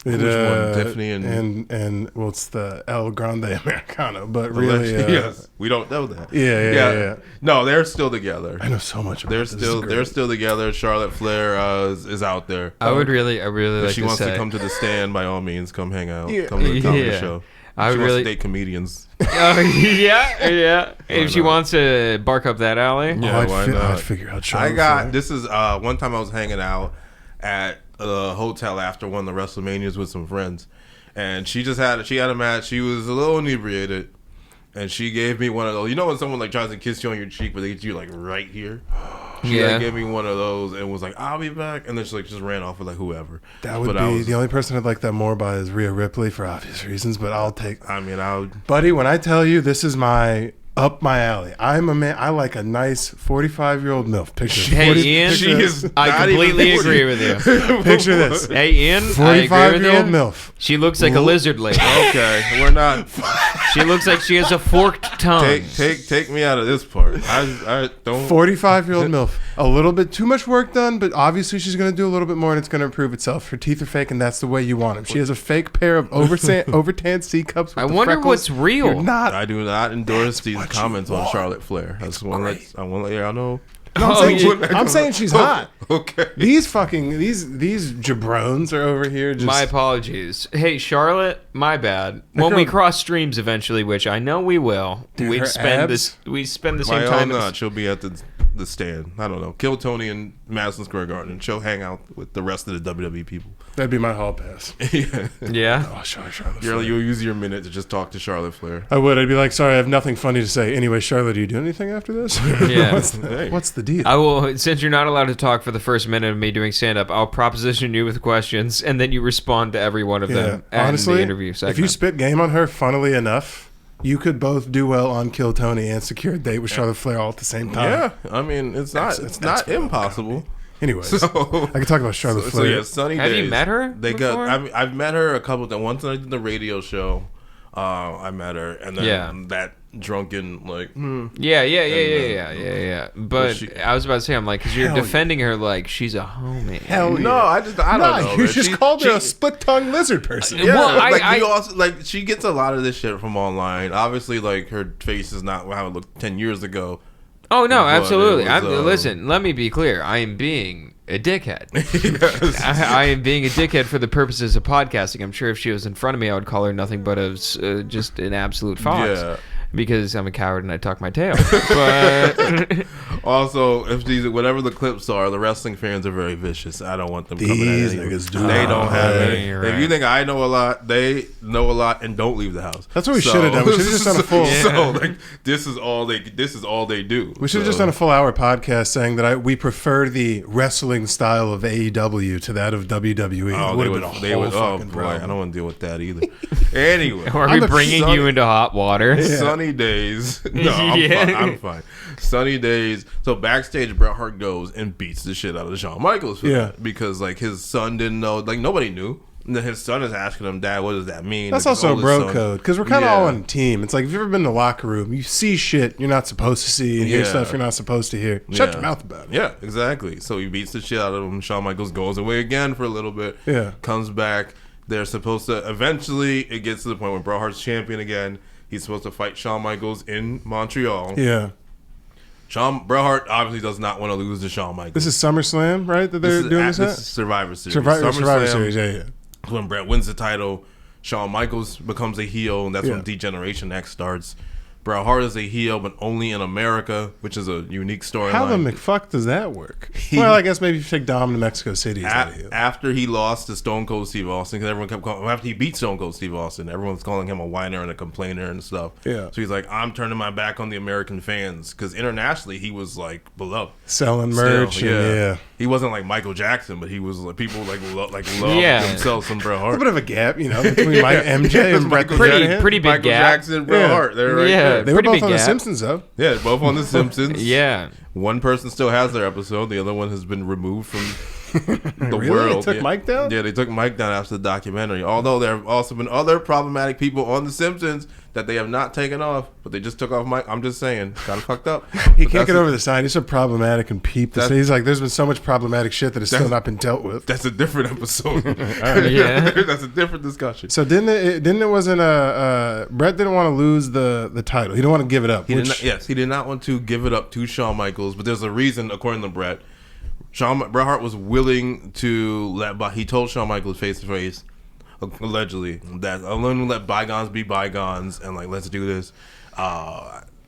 Which one, Tiffany and well, it's the El Grande Americano, but really, yes, we don't know that. Yeah. No, they're still together. I know so much about they're still together. Charlotte Flair is out there. I really like. She wants to come to the stand. By all means, come hang out. Come to the comedy show. I she really wants to date comedians. Oh yeah. If she wants to bark up that alley, why not? I'd figure out. This is one time I was hanging out at a hotel after one of the WrestleManias with some friends, and she had a match. She was a little inebriated, and she gave me one of those. You know when someone like tries to kiss you on your cheek, but they get you like right here. She gave me one of those and was like, I'll be back. And then she like just ran off with like whoever. That would be the only person I'd like that more by is Rhea Ripley for obvious reasons, but I'll take. Buddy, when I tell you this is up my alley. I'm a man. I like a nice 45-year-old MILF. Picture. Hey, Ian. I completely agree with you. Picture this. Hey, Ian. 45-year-old MILF. She looks like a lizard lady. Okay, we're not. She looks like she has a forked tongue. Take me out of this part. I don't. 45-year-old MILF. A little bit too much work done, but obviously she's going to do a little bit more, and it's going to improve itself. Her teeth are fake, and that's the way you want them. She has a fake pair of overtanned C cups. With I wonder freckles. What's real. I do not endorse these comments on Charlotte Flair. I want to let y'all know. No, I'm saying she's hot. Okay. These jabrones are over here. Just... My apologies. Hey, Charlotte, my bad. When we cross streams eventually, which I know we will, we spend the same time. Not. She'll be at the stand. I don't know. Kill Tony in Madison Square Garden, and she'll hang out with the rest of the WWE people. That'd be my hall pass. Yeah. Oh, Charlotte Flair. You'll use your minute to just talk to Charlotte Flair. I would. I'd be like, sorry, I have nothing funny to say. Anyway, Charlotte, do you do anything after this? Yeah. What's the deal? I will. Since you're not allowed to talk for the first minute of me doing stand-up, I'll proposition you with questions, and then you respond to every one of them. Honestly, the interview segment. If you spit game on her, funnily enough, you could both do well on Kill Tony and secure a date with Charlotte Flair all at the same time. Yeah, I mean, it's not impossible. Anyways, I can talk about Charlotte Flair. So yeah, Sunny Have days. You met her? I've met her a couple of times. Once I did the radio show, I met her, and then that drunken like. Yeah. But I was about to say, I'm like, because you're defending her like she's a homie. Hell no, I don't know. You just called her a split-tongued lizard person. Yeah, well, you also like she gets a lot of this shit from online. Obviously, like her face is not how it looked 10 years ago. Oh no, absolutely. Listen, let me be clear. I am being a dickhead. Yes. I am being a dickhead for the purposes of podcasting. I'm sure if she was in front of me, I would call her nothing but just an absolute fox. Yeah. Because I'm a coward and I tuck my tail. But also, if these whatever the clips are, the wrestling fans are very vicious. I don't want them coming at These you. niggas do They not don't have play. any. Right. If you think I know a lot, they know a lot and don't leave the house. That's what we should have done. We should have just done a full. So like this is all they do. We should have just done a full hour podcast saying that we prefer the wrestling style of AEW to that of WWE. Oh, It would have been a whole fucking boy, problem. I don't want to deal with that either. Anyway, are I'm we a bringing sunny- you into hot water? Sunny days. No, Yeah. I'm fine. Sunny days. So backstage, Bret Hart goes and beats the shit out of Shawn Michaels for that, because like his son didn't know. Like nobody knew. And then his son is asking him, "Dad, what does that mean?" That's Like, his also a oldest bro son- code because we're kind of all on a team. It's like if you've ever been in the locker room, you see shit you're not supposed to see and hear Yeah. stuff you're not supposed to hear. Shut Yeah. your mouth about it. Yeah, exactly. So he beats the shit out of him. Shawn Michaels goes away again for a little bit. Yeah. Comes back. They're supposed to eventually. It gets to the point where Bret Hart's champion again. He's supposed to fight Shawn Michaels in Montreal. Yeah. Bret Hart obviously does not want to lose to Shawn Michaels. This is SummerSlam, right? That they're doing this This at? is Survivor Series. Survivor SummerSlam, Series, yeah. When Bret wins the title, Shawn Michaels becomes a heel, and that's Yeah. when Degeneration X starts. Bret Hart is a heel, but only in America, which is a unique storyline. How the McFuck does that work? Well, I guess maybe if you take Dom to Mexico City. He's not a heel. After he lost to Stone Cold Steve Austin, because everyone kept calling after he beat Stone Cold Steve Austin, everyone's calling him a whiner and a complainer and stuff. Yeah. So he's like, I'm turning my back on the American fans, because internationally he was like beloved. Selling merch. Still, and yeah. He wasn't like Michael Jackson, but he was like people love Yeah. themselves some Bret A Hart. little bit of a gap, between Mike MJ and Bret the Pretty Giant. big Michael gap. Jackson, Bret Yeah. Hart. They're right Yeah. there. They were Pretty both big on The gap. Simpsons, though. Yeah, both on The Simpsons. Yeah. One person still has their episode. The other one has been removed from the Really? world. They took Mike down? Yeah, they took Mike down after the documentary. Although there have also been other problematic people on The Simpsons that they have not taken off, but they just took off Mike. I'm just saying, kind of fucked up. He can't get over the sign. He's so problematic and peep. He's like, there's been so much problematic shit that has still not been dealt with. That's a different episode. Yeah. That's a different discussion. So didn't it wasn't Bret didn't want to lose the title. He didn't want to give it up. He did not want to give it up to Shawn Michaels, but there's a reason, according to Bret. Bret Hart was willing to he told Shawn Michaels face to face, allegedly, that I'm willing to let bygones be bygones and like let's do this.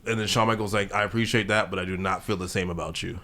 And then Shawn Michaels like, I appreciate that, but I do not feel the same about you.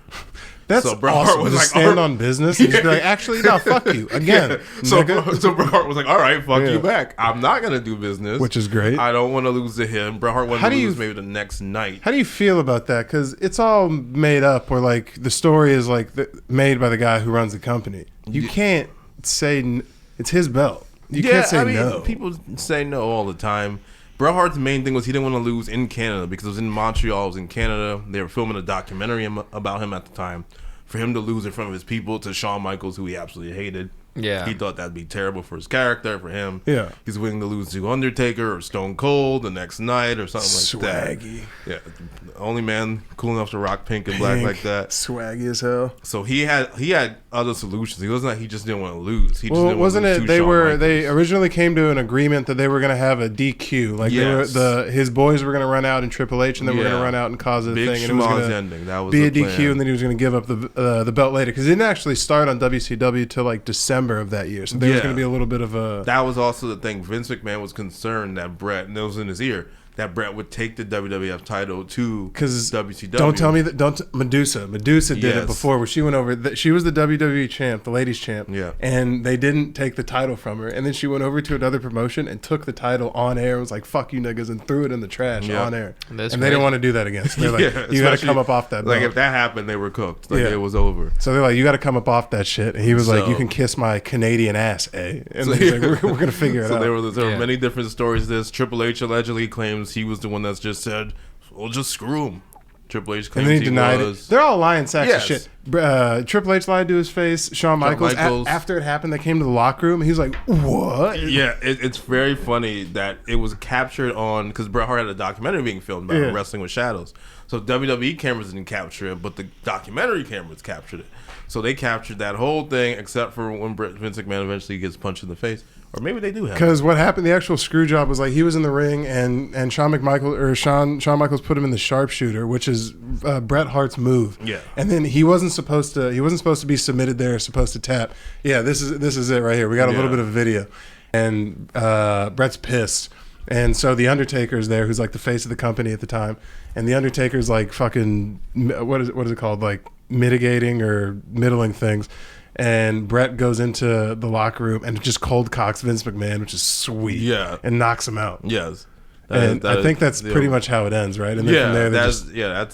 That's So Bret awesome. Hart was to like, stand on business and just be like, actually, no, fuck you again. So nigga. Bret Hart was like, all right, fuck Yeah. you back. I'm not gonna do business, Which is great. I don't want to lose to him. Bret Hart wanted How to do you- lose maybe the next night. How do you feel about that? Because it's all made up, or like the story is like made by the guy who runs the company. You can't say it's his belt. You can't say no. People say no all the time. Bret Hart's main thing was he didn't want to lose in Canada because it was in Montreal. It was in Canada. They were filming a documentary about him at the time. For him to lose in front of his people to Shawn Michaels, who he absolutely hated. Yeah. He thought that'd be terrible for his character, for him. Yeah. He's willing to lose to Undertaker or Stone Cold the next night or something like Swaggy. that. Yeah. The only man cool enough to rock pink and black like that. Swaggy as hell. So he had other solutions. He wasn't like he just didn't want to lose. He just Well, didn't wasn't want to it? lose They to Shawn were. Michaels. They originally came to an agreement that they were going to have a DQ. Like Yes. his boys were going to run out in Triple H, and then we're going Yeah. to run out and cause a Big thing, and it was schmoz going to ending. That was be a the DQ, plan. and then he was going to give up the belt later because it didn't actually start on WCW till like December of that year. So there was Yeah. going to be a little bit of a. That was also the thing. Vince McMahon was concerned that Bret, and it was in his ear, that Bret would take the WWF title to Because WCW. don't tell me that. Medusa did it Yes. before, where she went over. She was the WWE champ, the ladies champ. Yeah. And they didn't take the title from her, and then she went over to another promotion and took the title on air. It was like "fuck you niggas" and threw it in the trash Yeah. on air. That's and they great. didn't want to do that again. So they're like, Yeah, "You got to especially- come up off that." Like belt. if that happened, they were cooked. Like Yeah. it was over. So they're like, "You got to come up off that shit." And he was like, So- "You can kiss my Canadian ass, eh?" And he's like, "We're gonna figure it So out." there were Yeah. many different stories. This Triple H allegedly claims he was the one that's just said, "We'll just screw him." Triple H and claims then he denied was. it. They're all lying sacks Yes. of shit. Triple H lied to his face. Shawn Michaels. Michaels. After it happened, they came to the locker room. And he was like, "What?" Yeah, it's very funny that it was captured on because Bret Hart had a documentary being filmed about Yeah. Wrestling with Shadows. So WWE cameras didn't capture it, but the documentary cameras captured it. So they captured that whole thing except for when Vince McMahon eventually gets punched in the face. Or maybe they do have. Because what happened, the actual screw job was like he was in the ring and Shawn Michaels put him in the sharpshooter, which is Bret Hart's move. Yeah. And then he wasn't supposed to be submitted there, supposed to tap. Yeah, this is it right here. We got a little bit of video. And Bret's pissed. And so the Undertaker's there, who's like the face of the company at the time. And the Undertaker's like fucking, what is it called? Like mitigating or middling things. And Bret goes into the locker room and just cold cocks Vince McMahon, which is sweet. Yeah. And knocks him out. Yes. I think that's pretty much how it ends, right? And then from there, that's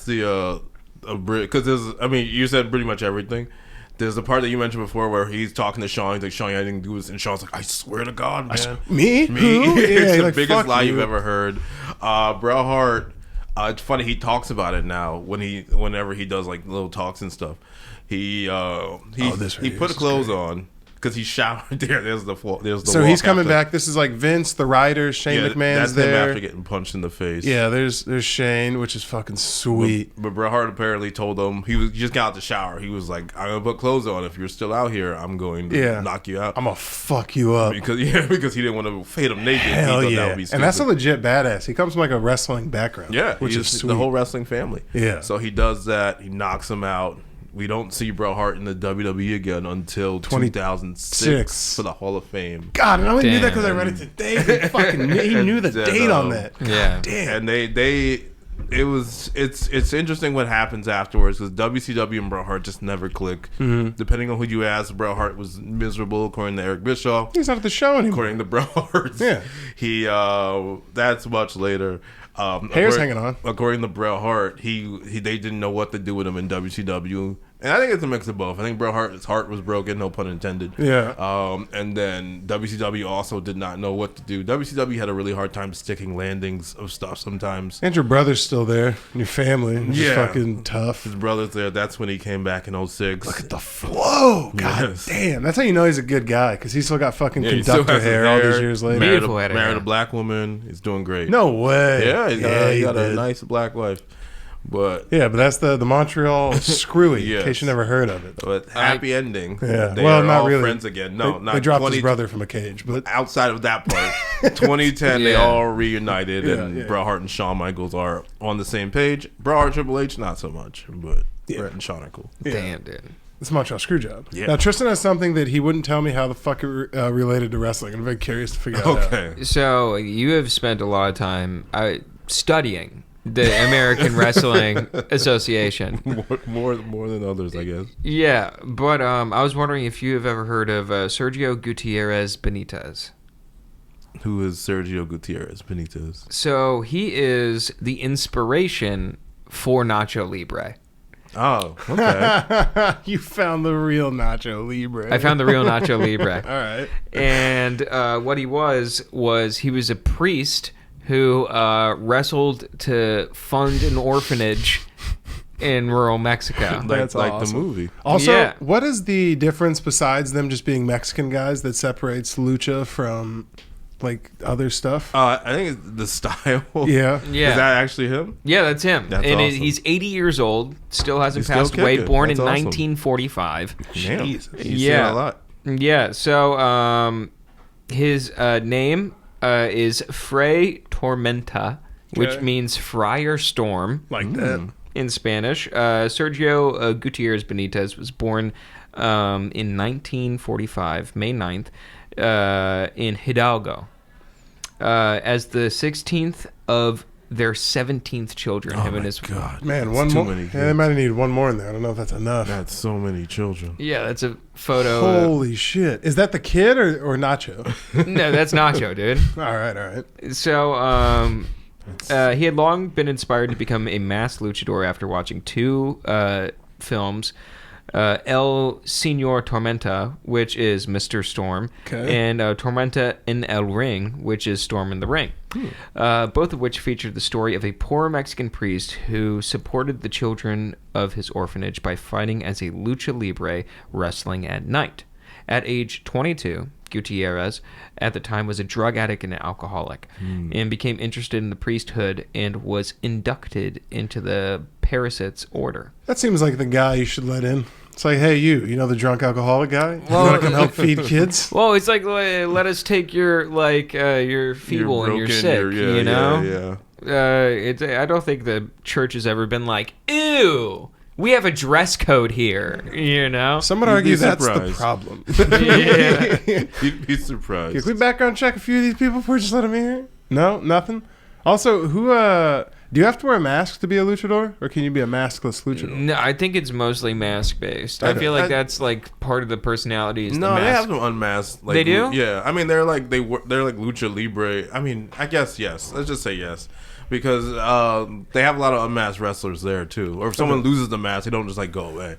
the because you said pretty much everything. There's the part that you mentioned before where he's talking to Shawn. He's like, Shawn, I didn't do this. And Shawn's like, I swear to God, man. Me? Who? It's the like, biggest lie you've ever heard. Bret Hart, it's funny, he talks about it now whenever he does like little talks and stuff. He put clothes on because he showered there. There's the so he's coming back. This is like Vince, the writers, Shane McMahon's that's there. Him after getting punched in the face. Yeah, there's Shane, which is fucking sweet. But Bret Hart apparently told him he just got out the shower. He was like, "I'm gonna put clothes on. If you're still out here, I'm going to knock you out. I'm gonna fuck you up." Because he didn't want to fade him naked. Hell he yeah, that would be stupid. And that's a legit badass. He comes from like a wrestling background. Yeah, which is sweet. The whole wrestling family. Yeah. So he does that. He knocks him out. We don't see Bret Hart in the WWE again until 2006 for the Hall of Fame. God, and I only knew that because I read it today. He knew the date on that. Yeah, damn. And it's interesting what happens afterwards because WCW and Bret Hart just never click. Mm-hmm. Depending on who you ask, Bret Hart was miserable according to Eric Bischoff. He's not at the show anymore. According to Bret Hart, he that's much later. Hair's hanging on. According to Bret Hart, they didn't know what to do with him in WCW, and I think it's a mix of both. I think Bret Hart's heart was broken, no pun intended. Yeah. And then WCW also did not know what to do. WCW had a really hard time sticking landings of stuff sometimes. And your brother's still there, and your family. It's just fucking tough. His brother's there. That's when he came back in 06. Look at the flow. God damn. That's how you know he's a good guy, because he's still got fucking conductor hair all these years later. Beautiful head. Married a black woman. He's doing great. No way. Yeah, he got a nice black wife. But that's the Montreal Screw Job, in case you never heard of it. But happy ending. Yeah, they well, are not all really. friends again. No, they dropped his brother from a cage, but outside of that part, 2010 they all reunited, and Bret Hart and Shawn Michaels are on the same page. Bret Hart, Triple H, not so much, but Bret and Shawn are cool. Damn, dude. It's Montreal Screw Job. Yeah. Now Tristan has something that he wouldn't tell me how the fuck it related to wrestling. I'm very curious to figure out. Okay. So you have spent a lot of time studying the American Wrestling Association. More than others, I guess. Yeah, but I was wondering if you have ever heard of Sergio Gutierrez Benitez. Who is Sergio Gutierrez Benitez? So he is the inspiration for Nacho Libre. Oh, okay. You found the real Nacho Libre. I found the real Nacho Libre. All right. And what he was he was a priest who wrestled to fund an orphanage in rural Mexico. That's like awesome. the movie. Also, what is the difference besides them just being Mexican guys that separates lucha from like other stuff? I think it's the style. Yeah. Is that actually him? Yeah, that's him. That's and awesome. He's 80 years old, still hasn't He's passed still away, kicking. born That's in awesome. 1945. Jesus. He's Yeah. seen a lot. Yeah, so his name is Fray Tormenta, which means Friar Storm. Like that. In Spanish. Sergio Gutierrez Benitez was born in 1945, May 9th, in Hidalgo. As the 16th of their 17th children. Oh him and my his God. Man, That's one too more. many Yeah, kids. they might have needed one more in there. I don't know if that's enough. That's so many children. Yeah, that's a photo. Holy shit. Is that the kid or Nacho? No, that's Nacho, dude. All right. So, he had long been inspired to become a masked luchador after watching two films, El Señor Tormenta, which is Mr. Storm, and Tormenta in El Ring, which is Storm in the Ring. Both of which featured the story of a poor Mexican priest who supported the children of his orphanage by fighting as a lucha libre wrestling at night. At age 22, Gutierrez at the time was a drug addict and an alcoholic, and became interested in the priesthood and was inducted into the Parasites Order. That seems like the guy you should let in. It's like, hey, you know the drunk alcoholic guy? You want to come help feed kids? Well, it's like, let us take your you're feeble and you're sick, you know? I don't think the church has ever been like, ew, we have a dress code here, you know? Some would argue that's the problem. You'd be surprised. Can we background check a few of these people before we just let them in here? No? Nothing? Also, do you have to wear a mask to be a luchador, or can you be a maskless luchador? No, I think it's mostly mask-based. I feel like that's like part of the personality is the mask. They have them unmasked. Like, they do? Yeah. I mean, they're like Lucha Libre. I mean, I guess yes. Let's just say yes. Because they have a lot of unmasked wrestlers there, too. Or if someone loses the mask, they don't just, like, go away.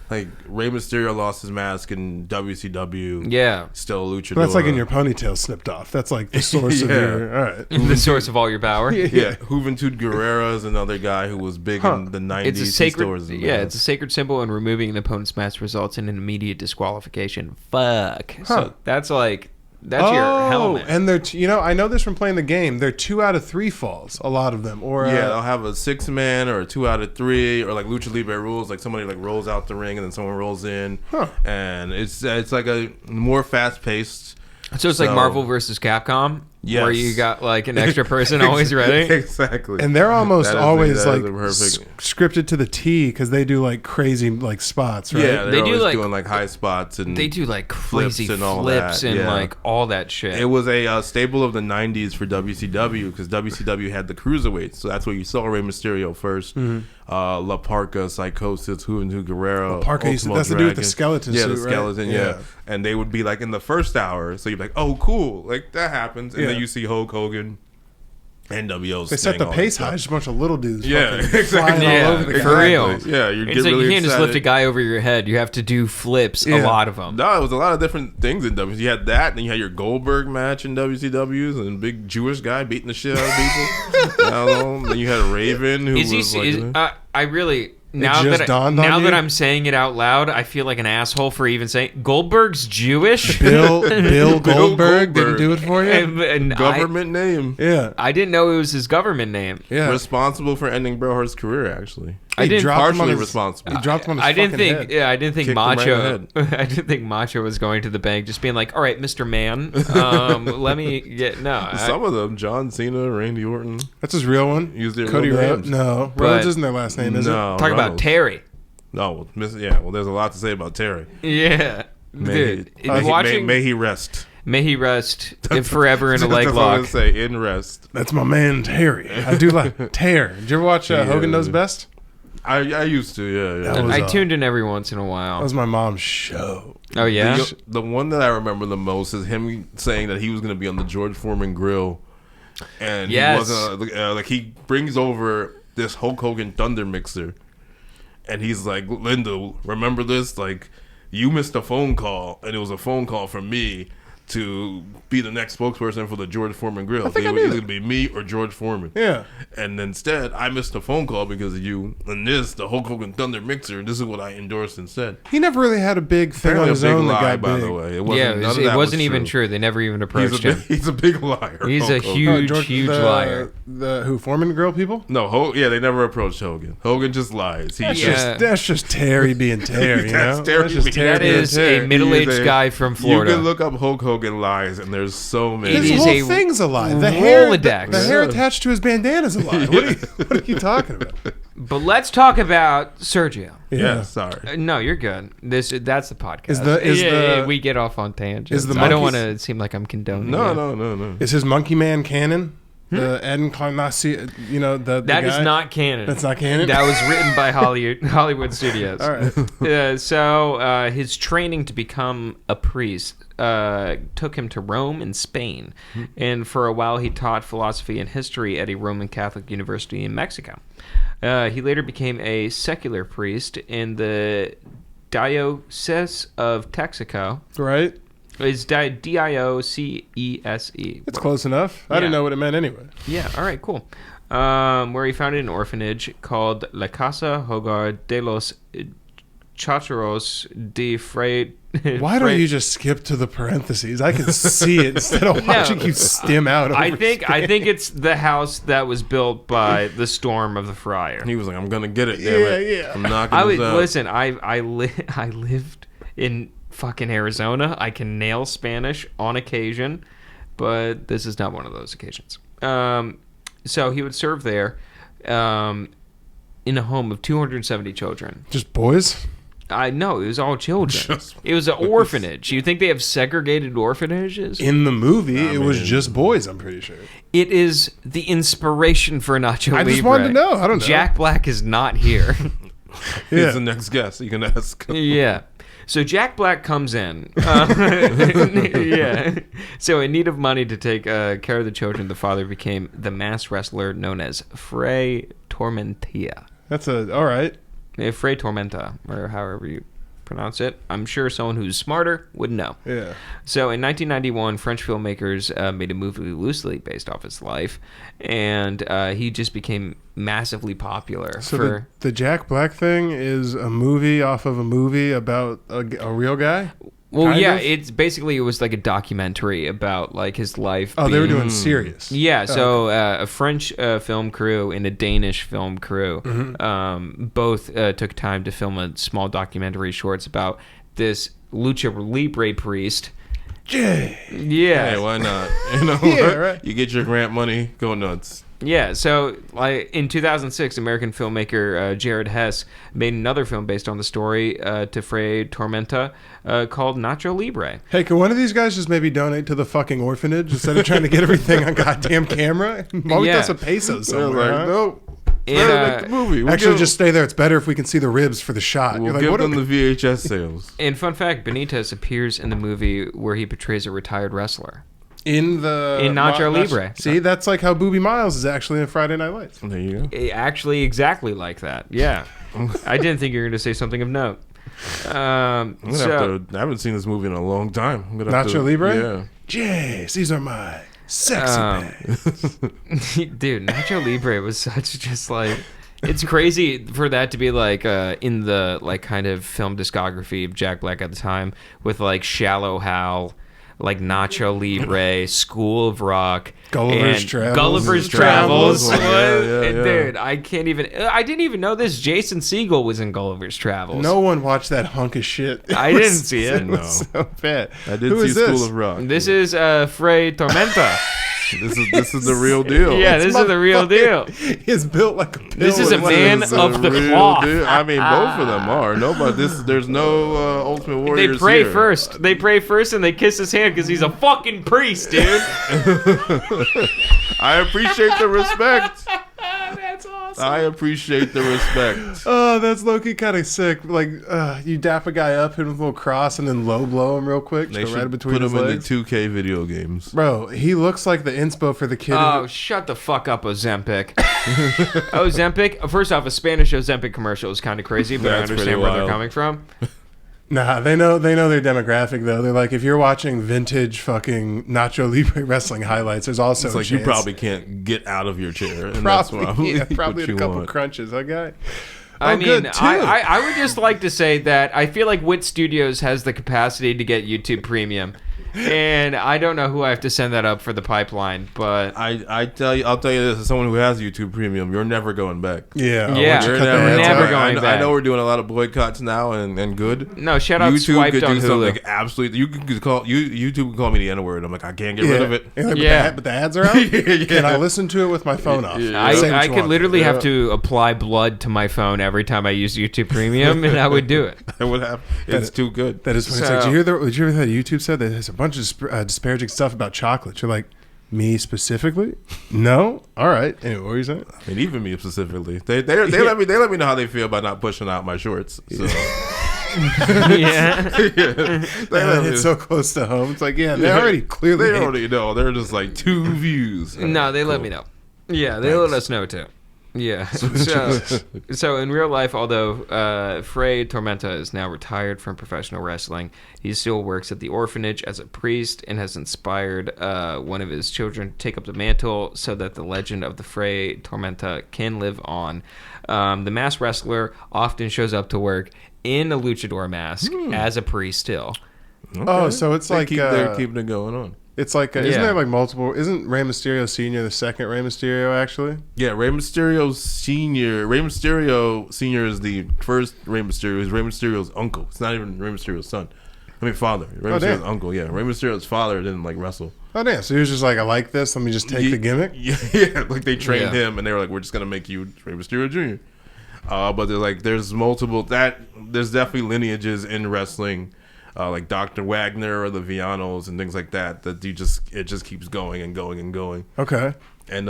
Like, Rey Mysterio lost his mask in WCW. Yeah. Still a luchador. But that's like in your ponytail snipped off. That's like the source of your... All right. The source of all your power. Yeah. Juventud Guerrera is another guy who was big in the 90s. It's a sacred... it's a sacred symbol, and removing an opponent's mask results in an immediate disqualification. Fuck. So that's like... That's your helmet. And they're, I know this from playing the game. They're 2 out of 3 falls, a lot of them. Or they'll have a 6-man or a 2 out of 3, or like Lucha Libre rules, like somebody like rolls out the ring and then someone rolls in. And it's like a more fast paced. So it's like Marvel versus Capcom, where you got like an extra person always ready. Exactly. And they're almost always like scripted to the T because they do like crazy like spots, right? Yeah, they do like doing like high spots and they do like crazy flips and that. like all that shit. It was a staple of the 90s for WCW because WCW had the cruiserweights, so that's where you saw Rey Mysterio first. La Parka, Psychosis, Juventud Guerrero. La Parka, that's the dude with the skeleton suit, the skeleton, right? And they would be like in the first hour, so you'd be like, oh, cool, like that happens. And then you see Hulk Hogan, NWO. They set the pace high, just a bunch of little dudes. Exactly. All over the for real. Yeah, you can't just lift a guy over your head. You have to do flips, a lot of them. No, it was a lot of different things in WCW. You had that, and then you had your Goldberg match in WCW's, and a big Jewish guy beating the shit out of people. Then you had Raven, who Now that I'm saying it out loud, I feel like an asshole for even saying Goldberg's Jewish. Bill Goldberg didn't do it for you. And government name. Yeah, I didn't know it was his government name. Yeah, responsible for ending Bret Hart's career. Actually, I didn't partially responsible. He dropped him on his head. Yeah, I didn't think Macho. I didn't think Macho was going to the bank, just being like, "All right, Mr. Man, let me get no." Some of them, John Cena, Randy Orton. That's his real one. Use their Cody real names. No, Rhodes isn't their last name, is it? Talk about Terry. No, well, there's a lot to say about Terry. Yeah, may he rest. May he rest forever in a leg lock. That's what I was gonna say, in rest. That's my man Terry. I do like Terry. Did you ever watch Hogan Knows Best? I used to, yeah. I tuned in every once in a while. That was my mom's show. Oh yeah. The one that I remember the most is him saying that he was going to be on the George Foreman grill, and he wasn't. Like he brings over this Hulk Hogan Thunder mixer. And he's like, Linda, remember this? Like, you missed a phone call, and it was a phone call from me to be the next spokesperson for the George Foreman grill. It would either be me or George Foreman. Yeah. And instead, I missed a phone call because of you. And the Hulk Hogan Thunder mixer, this is what I endorsed instead. He never really had a big thing on his own. Lie, by the way. It wasn't even true. They never even approached him. He's a big liar. He's a huge liar. The Foreman grill people? No, they never approached Hogan. Hogan just lies. That's just Terry being Terry. That is a middle-aged guy from Florida. You can look up Hulk Hogan lies, and there's so many. His whole thing's a lie. The hair attached to his bandana's a lie. What are you talking about? But let's talk about Sergio. Yeah, sorry. No, you're good. That's the podcast. We get off on tangents. I don't want to seem like I'm condoning. No. Is his Monkey Man canon? The Ed Encarnacion, the that guy? is not canon. That's not canon? That was written by Hollywood Studios. All right. So his training to become a priest took him to Rome and Spain. And for a while he taught philosophy and history at a Roman Catholic university in Mexico. He later became a secular priest in the Diocese of Texaco. Right. It's Diocese. It's close enough. I didn't know what it meant anyway. Yeah, all right, cool. Where he founded an orphanage called La Casa Hogar de los Charteros de Fray Why don't you just skip to the parentheses? I can see it instead of watching you skim out. I think it's the house that was built by the storm of the Friar. He was like, "I'm gonna get it, damn it. Yeah. I'm knocking this out." Listen. I lived in fucking Arizona. I can nail Spanish on occasion, but this is not one of those occasions. So he would serve there, in a home of 270 children. Just boys? I know, it was all children. It was an orphanage. You think they have segregated orphanages? In the movie, it was just boys, I'm pretty sure. It is the inspiration for Nacho Libre. I just wanted to know. I don't know. Jack Black is not here. He's the next guest. You can ask. Yeah. So Jack Black comes in. Yeah. So in need of money to take care of the children, the father became the mass wrestler known as Fray Tormentilla. That's all right. Fray Tormenta, or however you pronounce it. I'm sure someone who's smarter would know. Yeah. So in 1991, French filmmakers made a movie loosely based off his life, and he just became massively popular. So the Jack Black thing is a movie off of a movie about a real guy? Well, kind yeah, of? it was like a documentary about like his life. Oh, they were doing serious. Yeah, so a French film crew and a Danish film crew both took time to film a small documentary shorts about this Lucha Libre priest. Yeah. Hey, why not? You know, right. You get your grant money, go nuts. Yeah, so like in 2006, American filmmaker Jared Hess made another film based on the story to Fray Tormenta called Nacho Libre. Hey, can one of these guys just maybe donate to the fucking orphanage instead of trying to get everything on goddamn camera? Mommy some pesos somewhere. Like, huh? nope. And, Make the movie. Actually, just stay there. It's better if we can see the ribs for the shot. We'll You're like, give what them the VHS sales. and fun fact, Benitez appears in the movie where he portrays a retired wrestler. In Nacho Libre. See, that's like how Booby Miles is actually in Friday Night Lights. There you go. Actually, exactly like that. Yeah. I didn't think you were going to say something of note. I haven't seen this movie in a long time. Nacho Libre? Yeah. Jeez, these are my sexy bags. Dude, Nacho Libre was such just like... It's crazy for that to be like in the like kind of film discography of Jack Black at the time with like Shallow Hal, like Nacho Libre, School of Rock, Gulliver's Travels. Yeah. Dude, I didn't even know this. Jason Segel was in Gulliver's Travels. No one watched that hunk of shit. I didn't see it. It was so bad. I did see School of Rock. This is Fray Tormenta. This is the real deal. Yeah, this is the real deal. He's built like a pill. This is a man of the cloth. I mean, both of them are. There's no Ultimate Warriors. They pray here. first. They pray first, and they kiss his hand because he's a fucking priest, dude. I appreciate the respect. That's awesome. I appreciate the respect. Oh, that's low-key kind of sick. Like, you dap a guy up, hit him with a little cross, and then low blow him real quick. They should right between put his him legs. in the 2K video games. Bro, he looks like the inspo for the kid. Oh, shut the fuck up, Ozempic. Ozempic. First off, a Spanish Ozempic commercial is kind of crazy, but I That's understand pretty where they're wild. coming from. Nah, they know their demographic though. They're like, if you're watching vintage fucking Nacho Libre wrestling highlights, there's also It's a like you chance. probably can't get out of your chair. And Probably, that's why probably what a you couple want. crunches, okay? I good, mean, too. I would just like to say that I feel like Wit Studios has the capacity to get YouTube Premium. And I don't know who I have to send that up for the pipeline, but I'll tell you this as someone who has YouTube Premium, you're never going back. Yeah, Yeah. once you You're cut the never ads out. going back. I know we're doing a lot of boycotts now and good. no, shout out YouTube Swiped could on do Hulu. something absolutely. YouTube can call me the N word. I'm like, I can't get rid of it. And like, Yeah. but the ads are out. Can I listen to it with my phone off? Say what I you could want. literally have to apply blood to my phone every time I use YouTube Premium, and I would do it. That would happen. It's too good. That is funny. It's like, did you hear that YouTube said that there's a bunch of disparaging stuff about chocolate? You're like, me specifically? No. All right. Anyway, what were you saying? I mean, even me specifically, they let me know how they feel about not pushing out my shorts. So. Yeah. It's so close to home. It's like, yeah, they already clearly. They already know. They're just like 2 views. No, they let me know. Yeah, they let us know too. Yeah. So in real life, although Frey Tormenta is now retired from professional wrestling, he still works at the orphanage as a priest and has inspired one of his children to take up the mantle so that the legend of the Frey Tormenta can live on. The masked wrestler often shows up to work in a luchador mask as a priest still. Okay. Oh, so it's they're keeping it going on. It's like, isn't there like multiple? Isn't Rey Mysterio Sr. the second Rey Mysterio, actually? Yeah, Rey Mysterio Sr. Rey Mysterio Sr. is the first Rey Mysterio. He's Rey Mysterio's uncle. It's not even Rey Mysterio's son. I mean, father. Rey Mysterio's uncle, yeah. Rey Mysterio's father didn't, like, wrestle. Oh, damn. So he was just like, I like this. Let me just take the gimmick? Yeah, like they trained him, and they were like, we're just going to make you Rey Mysterio Jr. But they're like, there's definitely lineages in wrestling. Like Dr. Wagner or the Villanos and things like that it just keeps going and going and going. Okay. And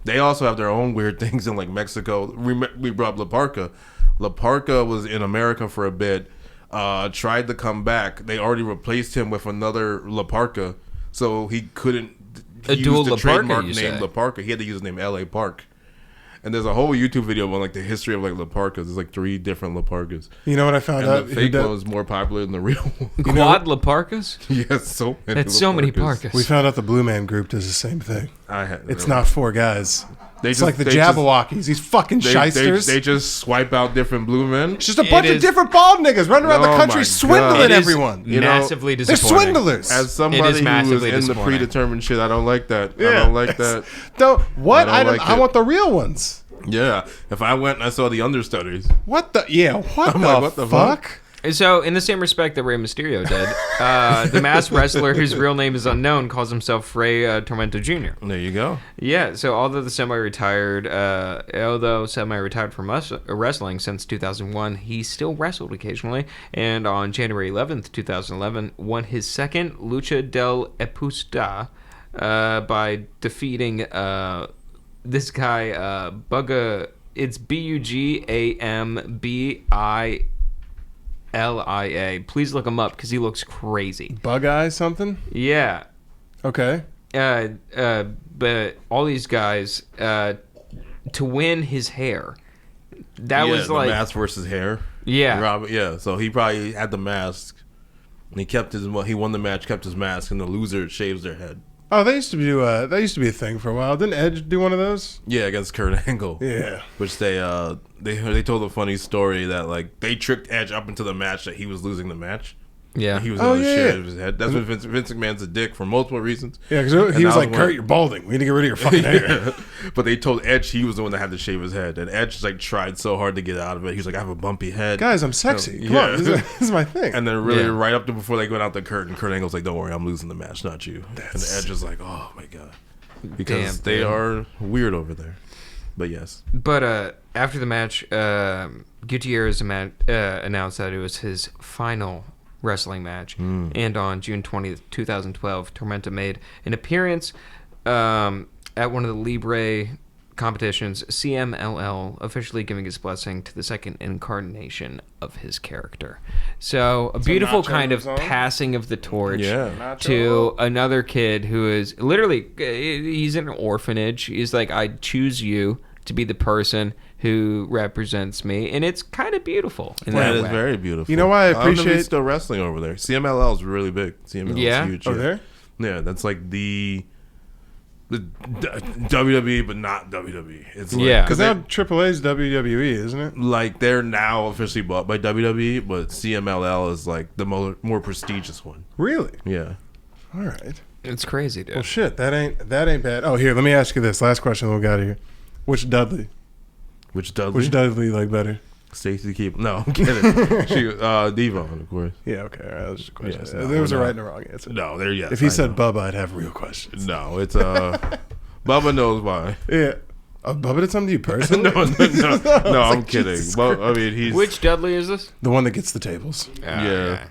they also have their own weird things in like Mexico. We brought up La Parka. La Parka was in America for a bit, tried to come back. They already replaced him with another La Parka, so he couldn't use the trademark name La Parka. He had to use the name L.A. Park. And there's a whole YouTube video on like the history of like La Parkas. There's like 3 different La Parkas. You know what I found out? The fake one was more popular than the real one. Quad La Parkas? Yes, so many. That's so many Parkas. We found out the Blue Man Group does the same thing. It's not 4 guys. It's like the Jabberwockies. These fucking shysters. They just swipe out different blue men. It's just a bunch of different bald niggas running around the country swindling everyone. Massively disappointing. They're swindlers. As somebody who was in the predetermined shit, I don't like that. Yeah. I don't like that. I want the real ones. Yeah. If I went and I saw the understudies. What the fuck? So, in the same respect that Rey Mysterio did, the masked wrestler whose real name is unknown calls himself Frey Tormenta Jr. There you go. Yeah, so although semi-retired from wrestling since 2001, he still wrestled occasionally, and on January 11th, 2011, won his second Lucha del Epusta by defeating this guy, Bugga. It's Bugambia. Lia. Please look him up because he looks crazy. Bug Eye something? Yeah. Okay. But all these guys to win his hair. That was like mask versus hair. Yeah. So he probably had the mask. And he won the match, kept his mask, and the loser shaves their head. Oh, that used to be a thing for a while. Didn't Edge do one of those? Yeah, against Kurt Angle. Yeah. Which they told a funny story that like they tricked Edge up into the match that he was losing the match. Yeah. He was going to shave his head. That's what Vince McMahon's a dick for multiple reasons. Yeah, because he was like, Kurt, you're balding. We need to get rid of your fucking hair. But they told Edge he was the one that had to shave his head. And Edge like tried so hard to get out of it. He was like, I have a bumpy head. Guys, I'm sexy. Come on, this is my thing. And then right up to before they went out to Kurt, and Kurt Angle's like, don't worry, I'm losing the match, not you. And Edge is like, oh my God. Because they are weird over there. But yes. But after the match, Gutierrez announced that it was his final wrestling match. And on June 20th, 2012, Tormenta made an appearance at one of the Libre competitions, CMLL, officially giving his blessing to the second incarnation of his character. So a beautiful kind of passing of the torch to another kid who is literally, he's in an orphanage. He's like, I choose you to be the person who represents me, and it's kind of beautiful. That is very beautiful. You know why I appreciate still wrestling over there. CMLL is really big. CMLL is huge. Over there? Yeah, that's like the WWE, but not WWE. It's like, because now AAA's WWE, isn't it? Like they're now officially bought by WWE, but CMLL is like the more prestigious one. Really? Yeah. All right. It's crazy, dude. Well, shit, that ain't bad. Oh, here, let me ask you this last question. We got here. Which Dudley you like better? Stacey Keebler. No, I'm kidding. Devon, of course. Yeah, okay. All right, that was just a question. Yes, there was a right and a wrong answer. No, there. Yes. If he said Bubba, I'd have real questions. No, it's Bubba knows why. Yeah. Bubba did something to you personally? No, I'm kidding. Well, I mean, he's which Dudley is this? The one that gets the tables. Yeah.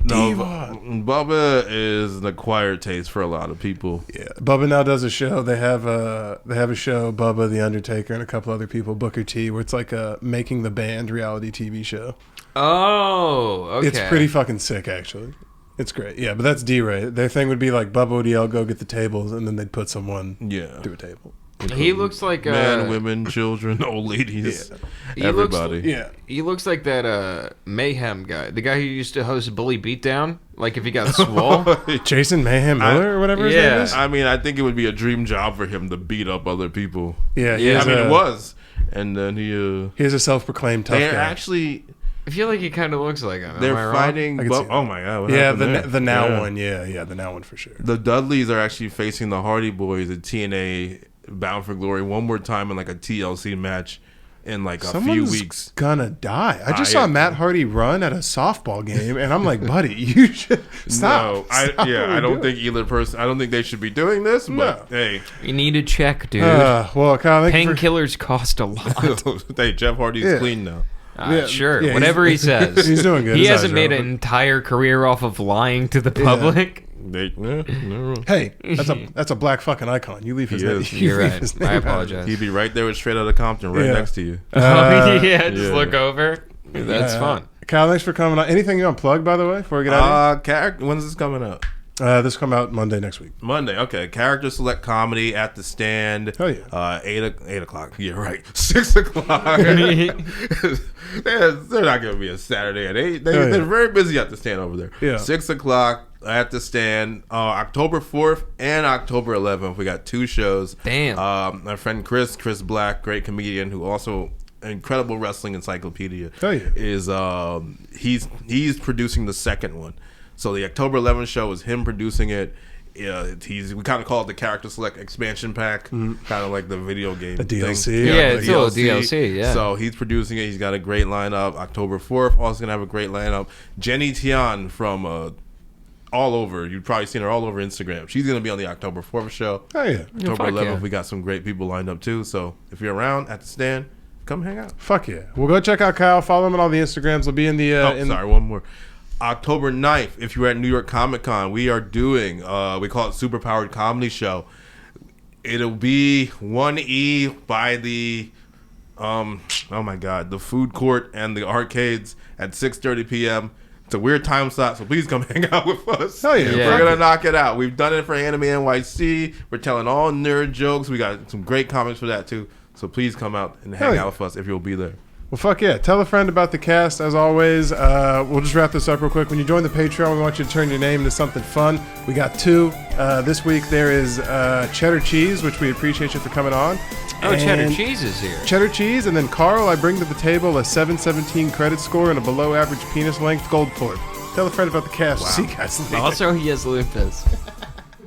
No, Bubba is an acquired taste for a lot of people. Yeah, Bubba now does a show. They have a show. Bubba, The Undertaker, and a couple other people. Booker T, where it's like a Making the Band reality TV show. Oh, okay. It's pretty fucking sick, actually. It's great. Yeah, but that's D-Ray. Their thing would be like Bubba would yell, "Go get the tables," and then they'd put someone through a table. He looks like men, women, children, old ladies, everybody. He looks like that Mayhem guy, the guy who used to host Bully Beatdown. Like if he got swole, Jason Mayhem Miller or whatever his name is. I mean, I think it would be a dream job for him to beat up other people. Yeah. I mean, it was, and then he is a self-proclaimed tough guy. Actually. I feel like he kind of looks like him. They're fighting. Oh my god! The Now one. Yeah, the Now one for sure. The Dudleys are actually facing the Hardy Boys at TNA Bound for Glory one more time in like a TLC match in like a few weeks. Gonna die. I just saw Matt Hardy run at a softball game, and I'm like, buddy, you should stop. I don't think either person. I don't think they should be doing this. But hey, you need to check, dude. Well, Kyle, painkillers cost a lot. Hey, Jeff Hardy's clean now. Sure, whatever he says. He's doing good. He hasn't made an entire career off of lying to the public. Hey, that's a black fucking icon. You leave his name. You're right. I apologize. He'd be right there with Straight Outta Compton, right next to you. Just look over. That's fun. Kyle, thanks for coming on. Anything you want to plug, by the way, before we get out of here? When's this coming out? This come out Monday next week. Monday, okay. Character Select Comedy at the Stand. Oh yeah. 8 o'clock. Yeah, right. 6 o'clock. They're not gonna be a Saturday at 8. They're very busy at the Stand over there. Yeah. 6 o'clock at the Stand. October 4th and October 11th. We got 2 shows. Damn. My friend Chris Black, great comedian who also incredible wrestling encyclopedia. Oh yeah. Is he's producing the second one. So the October 11th show is him producing it. We kind of call it the Character Select Expansion Pack, kind of like the video game. The DLC. Thing. It's a little DLC, yeah. So he's producing it. He's got a great lineup. October 4th, also going to have a great lineup. Jenny Tian from all over. You've probably seen her all over Instagram. She's going to be on the October 4th show. Oh, yeah. October 11th, we got some great people lined up too. So if you're around at the Stand, come hang out. Fuck yeah. Well, go check out Kyle. Follow him on all the Instagrams. They'll be in the... one more. October 9th, if you're at New York Comic Con, we are doing, we call it Superpowered Comedy Show. It'll be 1E by the, the food court and the arcades at 6:30 p.m. It's a weird time slot, so please come hang out with us. Hell yeah. We're going to knock it out. We've done it for Anime NYC. We're telling all nerd jokes. We got some great comics for that, too. So please come out and hang out with us if you'll be there. Well, fuck yeah. Tell a friend about the cast, as always. We'll just wrap this up real quick. When you join the Patreon, we want you to turn your name into something fun. We got 2. This week there is Cheddar Cheese, which we appreciate you for coming on. Oh, Cheddar Cheese is here. Cheddar Cheese, and then Carl, I bring to the table a 717 credit score and a below-average penis length gold cord. Tell a friend about the cast. Wow. See you guys later. Also, he has lupus.